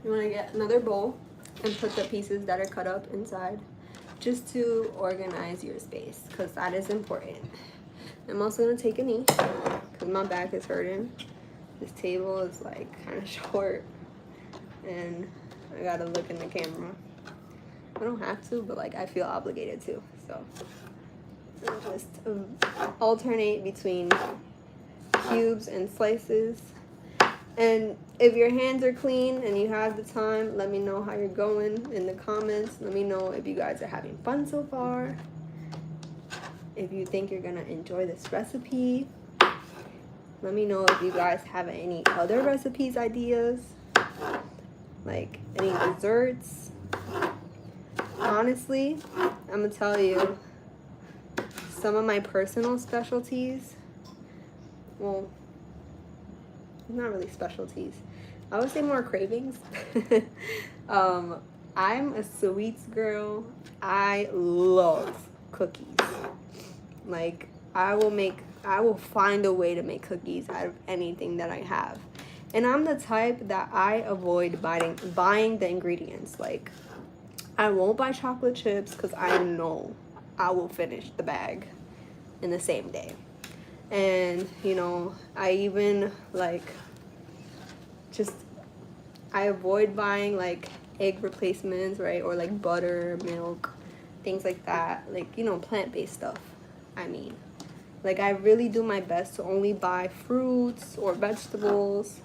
you want to get another bowl and put the pieces that are cut up inside, just to organize your space, because that is important. I'm also going to take a knee because my back is hurting. This table is like kind of short and I gotta look in the camera. I don't have to, but like I feel obligated to. So I'll just alternate between cubes and slices. And if your hands are clean and you have the time, let me know how you're going in the comments. Let me know if you guys are having fun so far. If you think you're gonna enjoy this recipe. Let me know if you guys have any other recipes ideas, like any desserts. Honestly, I'm gonna tell you some of my personal specialties. Well, not really specialties. I would say more cravings. I'm a sweets girl. I love cookies. Like I will find a way to make cookies out of anything that I have. And I'm the type that I avoid buying the ingredients. Like I won't buy chocolate chips because I know I will finish the bag in the same day. And you know, I even like I avoid buying like egg replacements, right? Or like butter, milk, things like that. Like, you know, plant-based stuff. I mean, like I really do my best to only buy fruits or vegetables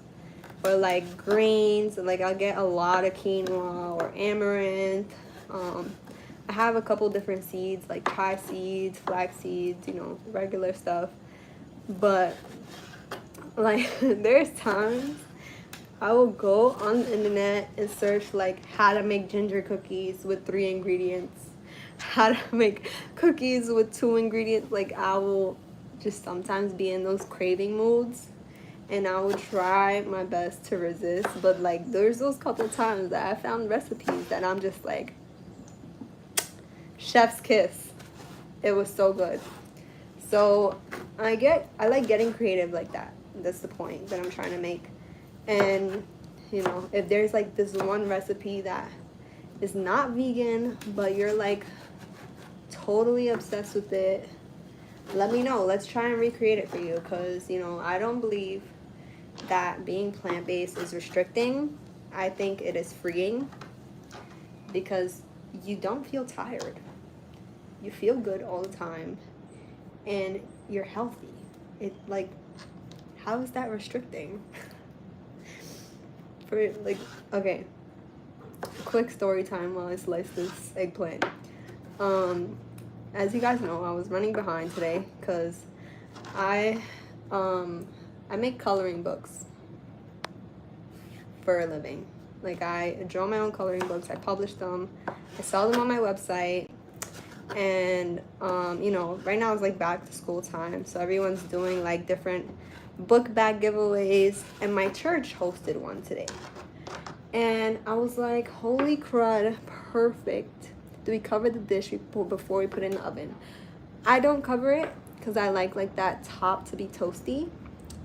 or like grains. Like I'll get a lot of quinoa or amaranth. I have a couple different seeds like chia seeds, flax seeds, you know, regular stuff. But like there's times I will go on the internet and search like how to make ginger cookies with 3 ingredients, how to make cookies with 2 ingredients. Like I will just sometimes be in those craving moods and I will try my best to resist. But like there's those couple times that I found recipes that I'm just like, chef's kiss. It was so good. So I like getting creative like that. That's the point that I'm trying to make. And you know, if there's like this one recipe that is not vegan but you're like totally obsessed with it, let me know. Let's try and recreate it for you, because you know, I don't believe that being plant-based is restricting. I think it is freeing, because you don't feel tired. You feel good all the time and you're healthy. It like, how is that restricting? For like, okay, quick story time while I slice this eggplant. As you guys know, I was running behind today because I make coloring books for a living. Like I draw my own coloring books, I publish them, I sell them on my website. And you know, right now it's like back to school time, so everyone's doing like different book bag giveaways, and my church hosted one today. And I was like, holy crud, perfect. Do we cover the dish before we put it in the oven? I don't cover it because I like that top to be toasty.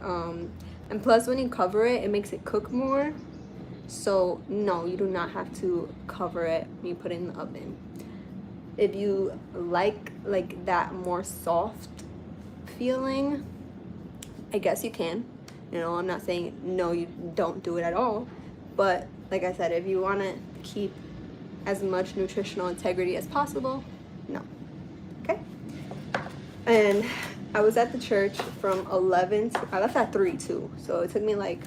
And plus when you cover it, it makes it cook more. So no, you do not have to cover it when you put it in the oven. If you like that more soft feeling, I guess you can. You know, I'm not saying no, you don't do it at all. But like I said, if you want to keep as much nutritional integrity as possible, no. Okay? And I was at the church from 11 to, I left at 3 too. So it took me like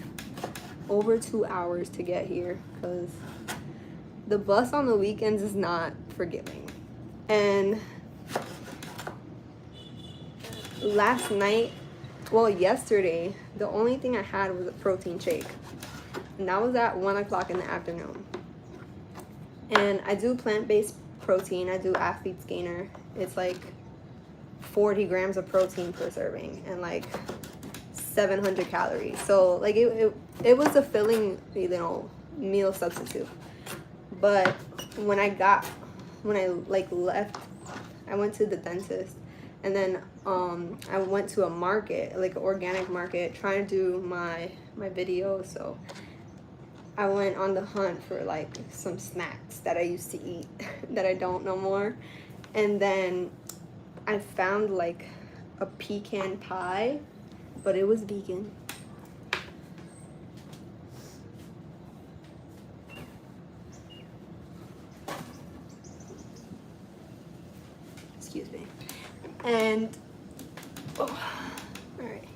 over 2 hours to get here because the bus on the weekends is not forgiving. And last night, well, yesterday, the only thing I had was a protein shake. And that was at 1 o'clock in the afternoon. And I do plant-based protein. I do Athlete's Gainer. It's like 40 grams of protein per serving and like 700 calories. So like it was a filling, meal substitute. But when I like left, I went to the dentist, and then I went to a market, like an organic market, trying to do my video. So I went on the hunt for like some snacks that I used to eat that I don't no more. And then I found like a pecan pie, but it was vegan. Excuse me. And all right.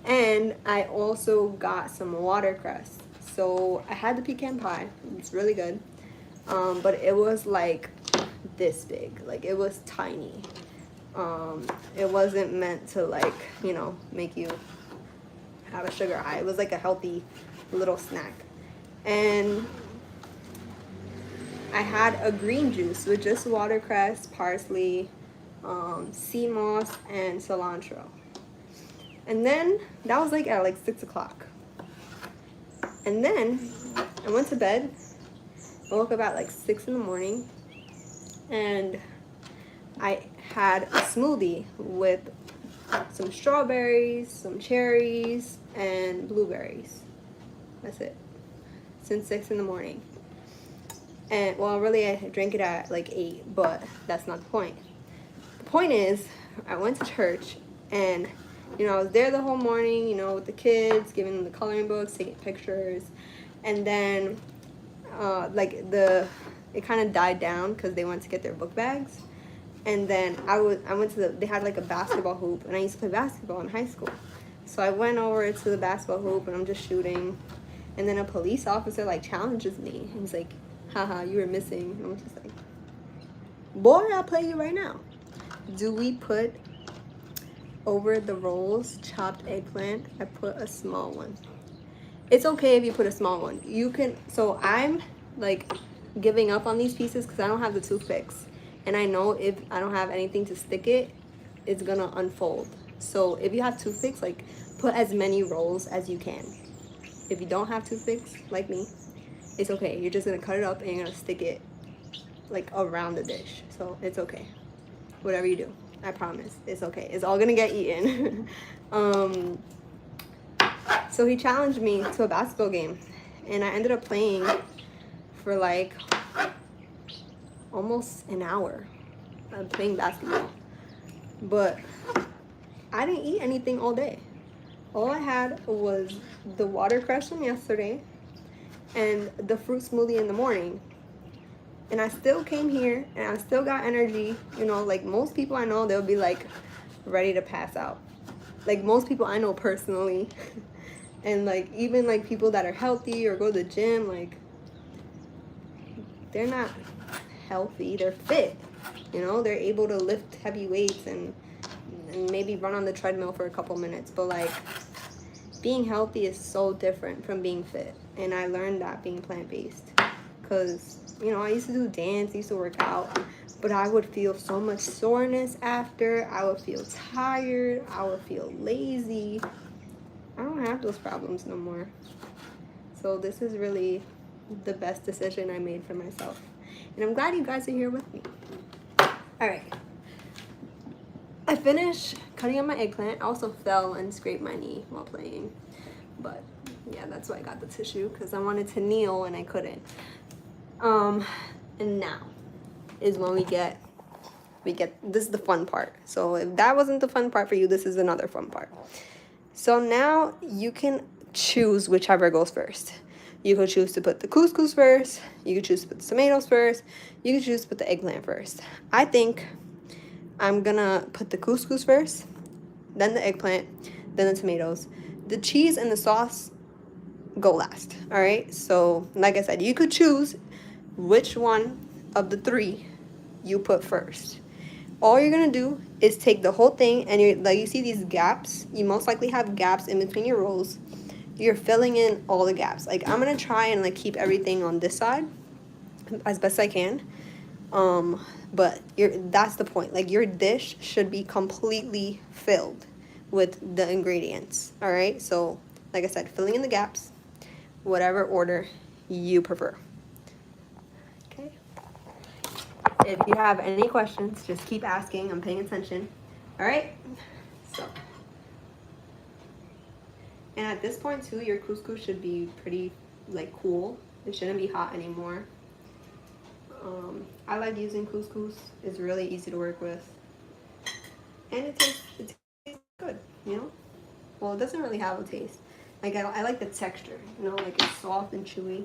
And I also got some watercress. So I had the pecan pie. It's really good. But it was like this big. Like it was tiny. It wasn't meant to like, make you have a sugar high. It was like a healthy little snack. And I had a green juice with just watercress, parsley, sea moss, and cilantro. And then that was like at like 6 o'clock. And then I went to bed. I woke up at like 6 in the morning, and I had a smoothie with some strawberries, some cherries, and blueberries. That's it. Since 6 in the morning. And well, really, I drank it at like 8, but that's not the point. The point is, I went to church, and I was there the whole morning, with the kids, giving them the coloring books, taking pictures, and then it kind of died down because they went to get their book bags. And then I went to they had like a basketball hoop, and I used to play basketball in high school. So I went over to the basketball hoop, and I'm just shooting. And then a police officer like challenges me. He's like, haha, you were missing. And I'm just like, boy, I'll play you right now. Do we put over the rolls chopped eggplant? I put a small one. It's okay if you put a small one. You can, so I'm like giving up on these pieces because I don't have the toothpicks. And I know if I don't have anything to stick it, it's gonna unfold. So if you have toothpicks, like put as many rolls as you can. If you don't have toothpicks, like me, it's okay. You're just gonna cut it up and you're gonna stick it like around the dish. So it's okay. Whatever you do, I promise, it's okay. It's all gonna get eaten. So he challenged me to a basketball game, and I ended up playing for like almost an hour. I'm playing basketball, but I didn't eat anything all day. All I had was the watercress from yesterday and the fruit smoothie in the morning. And I still came here and I still got energy. Like most people I know, they'll be like ready to pass out. Like most people I know personally. And like even like people that are healthy or go to the gym, like they're not healthy, they're fit. They're able to lift heavy weights and maybe run on the treadmill for a couple minutes. But like being healthy is so different from being fit. And I learned that being plant-based. Because, I used to do dance, I used to work out, but I would feel so much soreness after. I would feel tired. I would feel lazy. I don't have those problems no more. So this is really the best decision I made for myself. And I'm glad you guys are here with me. All right. I finished cutting up my eggplant. I also fell and scraped my knee while playing. But yeah, that's why I got the tissue, because I wanted to kneel and I couldn't. And now is when we get, this is the fun part. So if that wasn't the fun part for you, this is another fun part. So now you can choose whichever goes first. You could choose to put the couscous first. You could choose to put the tomatoes first. You could choose to put the eggplant first. I think I'm gonna put the couscous first, then the eggplant, then the tomatoes. The cheese and the sauce go last, all right? So like I said, you could choose which one of the three you put first. all you're gonna do is take the whole thing, and you like, you see these gaps, you most likely have gaps in between your rolls. You're filling in all the gaps. Like, I'm gonna try and like keep everything on this side as best I can. But that's the point. Like, your dish should be completely filled with the ingredients. All right. So, like I said, filling in the gaps, whatever order you prefer. Okay. If you have any questions, just keep asking. I'm paying attention. All right. So, and at this point too, your couscous should be pretty like cool. It shouldn't be hot anymore. I like using couscous. It's really easy to work with, and it tastes good. You know. Well, it doesn't really have a taste. Like, I like the texture. You know, like, it's soft and chewy.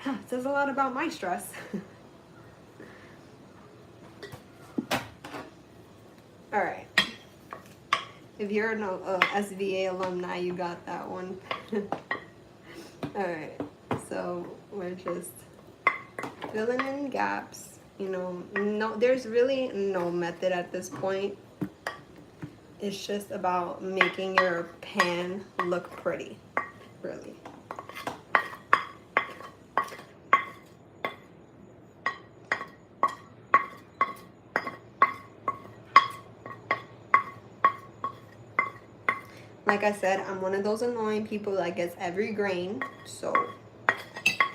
It says a lot about my stress. All right. If you're an SVA alumni, you got that one. All right. So we're just filling in gaps. You know, no, there's really no method at this point. It's just about making your pan look pretty, really. Like I said, I'm one of those annoying people that gets every grain. So,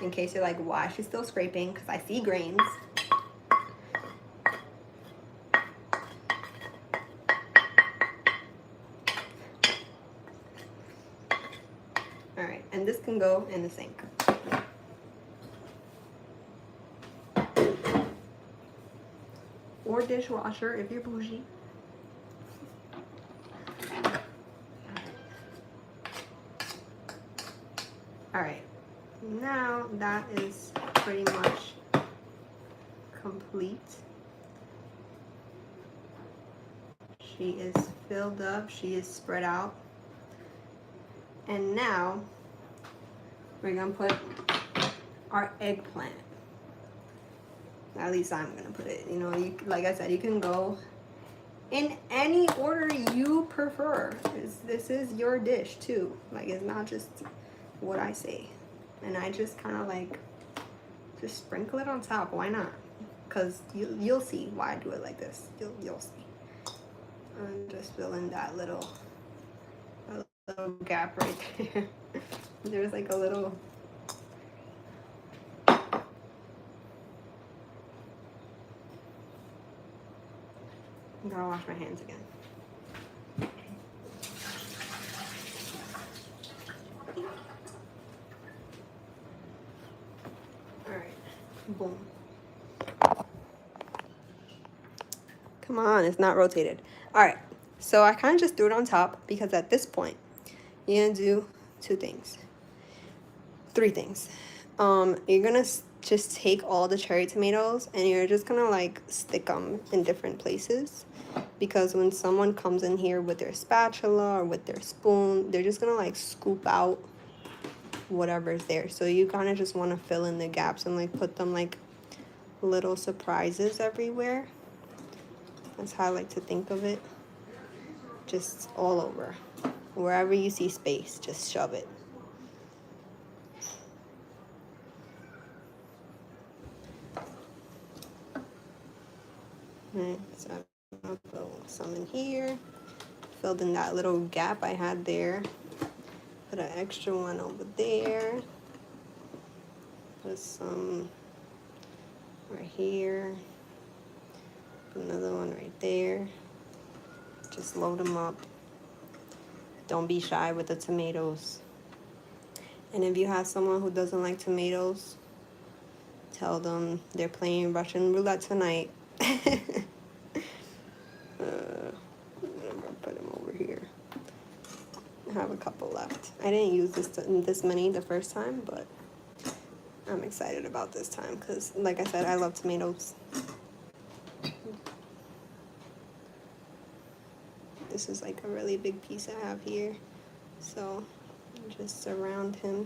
in case you're like, why is she still scraping? Because I see grains. All right, and this can go in the sink. Or dishwasher if you're bougie. All right, now that is pretty much complete. She is filled up, she is spread out. And now we're gonna put our eggplant. At least I'm gonna put it. You know, like I said, you can go in any order you prefer. This is your dish too. Like, it's not just what I say. And I just kind of like just sprinkle it on top. Why not? Because you'll see why I do it like this. You'll see. And just fill in that little gap right there. There's like a little. I gotta wash my hands again. All right, boom. Come on, it's not rotated. All right, so I kind of just threw it on top because at this point, you're gonna do three things. You're gonna just take all the cherry tomatoes and you're just gonna like stick them in different places, because when someone comes in here with their spatula or with their spoon, they're just gonna like scoop out whatever's there. So you kind of just want to fill in the gaps and like put them like little surprises everywhere. That's how I like to think of it. Just all over. Wherever you see space, just shove it. Alright, so I'll put some in here. Filled in that little gap I had there. Put an extra one over there. Put some right here. Put another one right there. Just load them up. Don't be shy with the tomatoes. And if you have someone who doesn't like tomatoes, tell them they're playing Russian roulette tonight. I'm gonna put them over here. I have a couple left. I didn't use this many the first time, but I'm excited about this time because, like I said, I love tomatoes. This is like a really big piece I have here, so just surround him.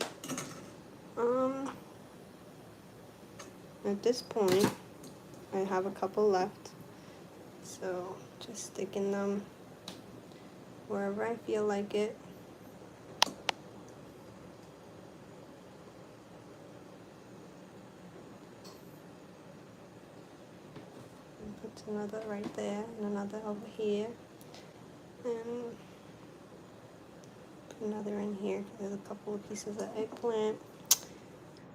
At this point, I have a couple left, So just sticking them wherever I feel like it. And put another right there and another over here. And put another in here because there's a couple of pieces of eggplant.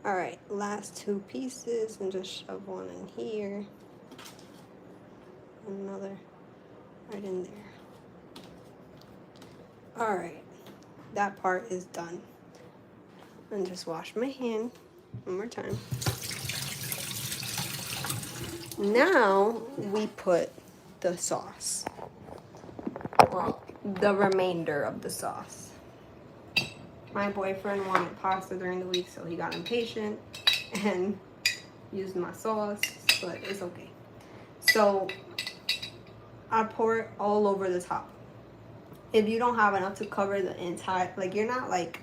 Alright, last 2 pieces, and just shove one in here. Another right in there. Alright, that part is done. And just wash my hand one more time. Now we put the sauce. Well, the remainder of the sauce. My boyfriend wanted pasta during the week, so he got impatient and used my sauce, but it's okay. So I pour it all over the top. If you don't have enough to cover the entire, like you're not like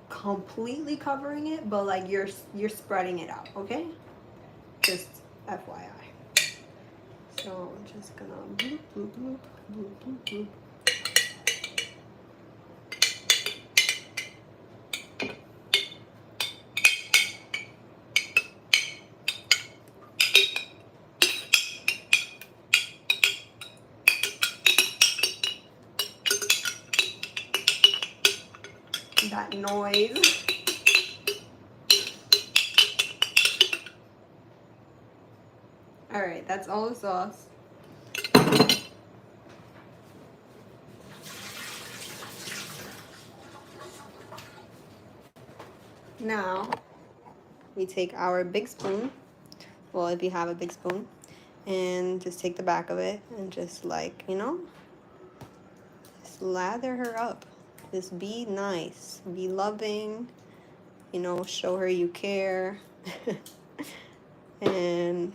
completely covering it, but like you're spreading it out, okay? Just FYI. So I'm just gonna bloop, bloop, bloop, bloop, bloop, bloop. That noise. Alright, that's all the sauce. Now, we take our big spoon, well, if you have a big spoon, and just take the back of it and just like, you know, just lather her up. Just be nice, be loving, you know, show her you care, and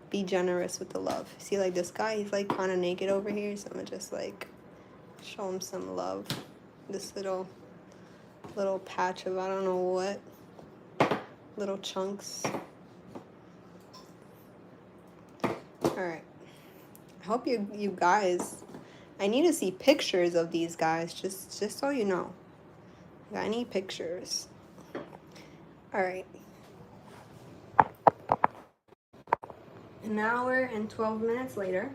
be generous with the love. See, like this guy, he's like kind of naked over here, so I'm gonna just like show him some love. This little patch of I don't know what, little chunks. All right, I hope you guys, I need to see pictures of these guys, just so you know. I need pictures. All right. An hour and 12 minutes later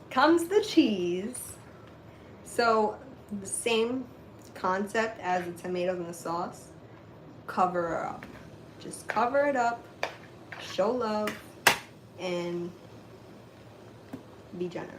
comes the cheese. So the same concept as the tomatoes and the sauce. Cover her up. Just cover it up, show love, and be generous.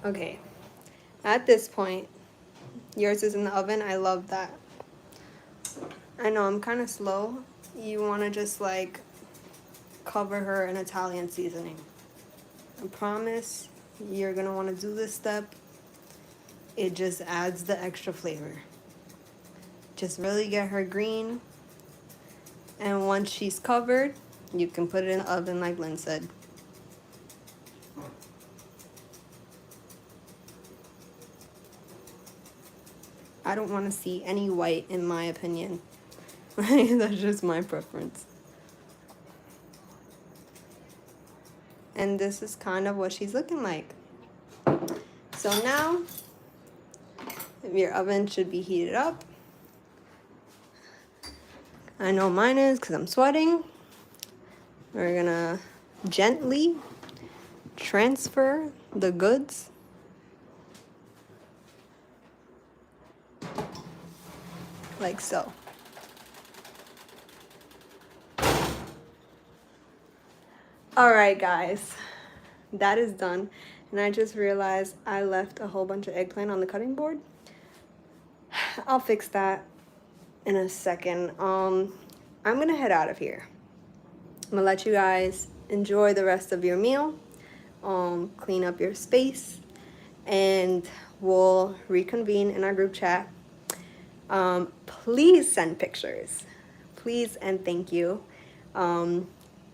Okay, at this point, yours is in the oven. I love that. I know I'm kind of slow. You want to just like cover her in Italian seasoning. I promise you're going to want to do this step. It just adds the extra flavor. Just really get her green. And once she's covered, you can put it in the oven like Lynn said. I don't want to see any white, in my opinion. That's just my preference. And this is kind of what she's looking like. So now, your oven should be heated up. I know mine is because I'm sweating. We're gonna gently transfer the goods. Like so. Alright guys, that is done. and I just realized I left a whole bunch of eggplant on the cutting board. I'll fix that in a second. I'm gonna head out of here. I'm gonna let you guys enjoy the rest of your meal, clean up your space, and we'll reconvene in our group chat. Please send pictures. Please and thank you.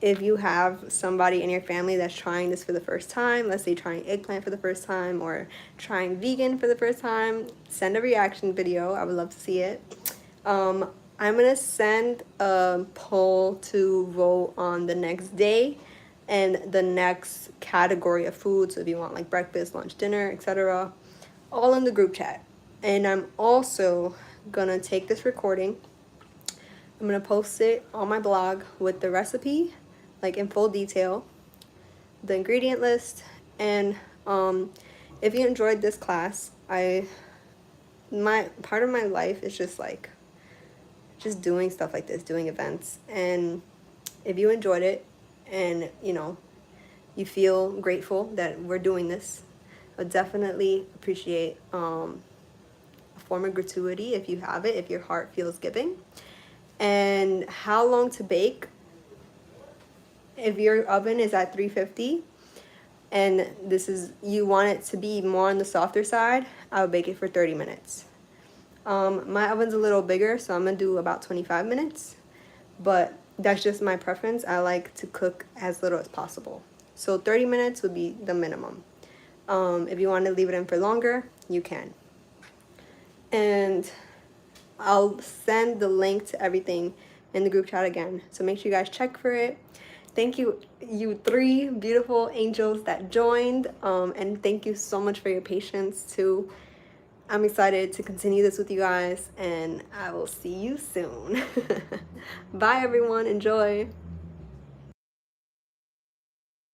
If you have somebody in your family that's trying this for the first time, let's say trying eggplant for the first time or trying vegan for the first time, send a reaction video. I would love to see it. I'm gonna send a poll to vote on the next day and the next category of food. So if you want like breakfast, lunch, dinner, etc., all in the group chat. And I'm also gonna take this recording. I'm gonna post it on my blog with the recipe, like in full detail, the ingredient list, and if you enjoyed this class, my part of my life is just like just doing stuff like this, doing events. And if you enjoyed it and you feel grateful that we're doing this, I would definitely appreciate a form of gratuity if you have it, if your heart feels giving. And how long to bake? If your oven is at 350 and you want it to be more on the softer side, I would bake it for 30 minutes. My oven's a little bigger, so I'm gonna do about 25 minutes, but that's just my preference. I like to cook as little as possible. So 30 minutes would be the minimum. If you want to leave it in for longer, you can. And I'll send the link to everything in the group chat again. So make sure you guys check for it. Thank you, you 3 beautiful angels that joined. And thank you so much for your patience too. I'm excited to continue this with you guys, and I will see you soon. Bye everyone, enjoy.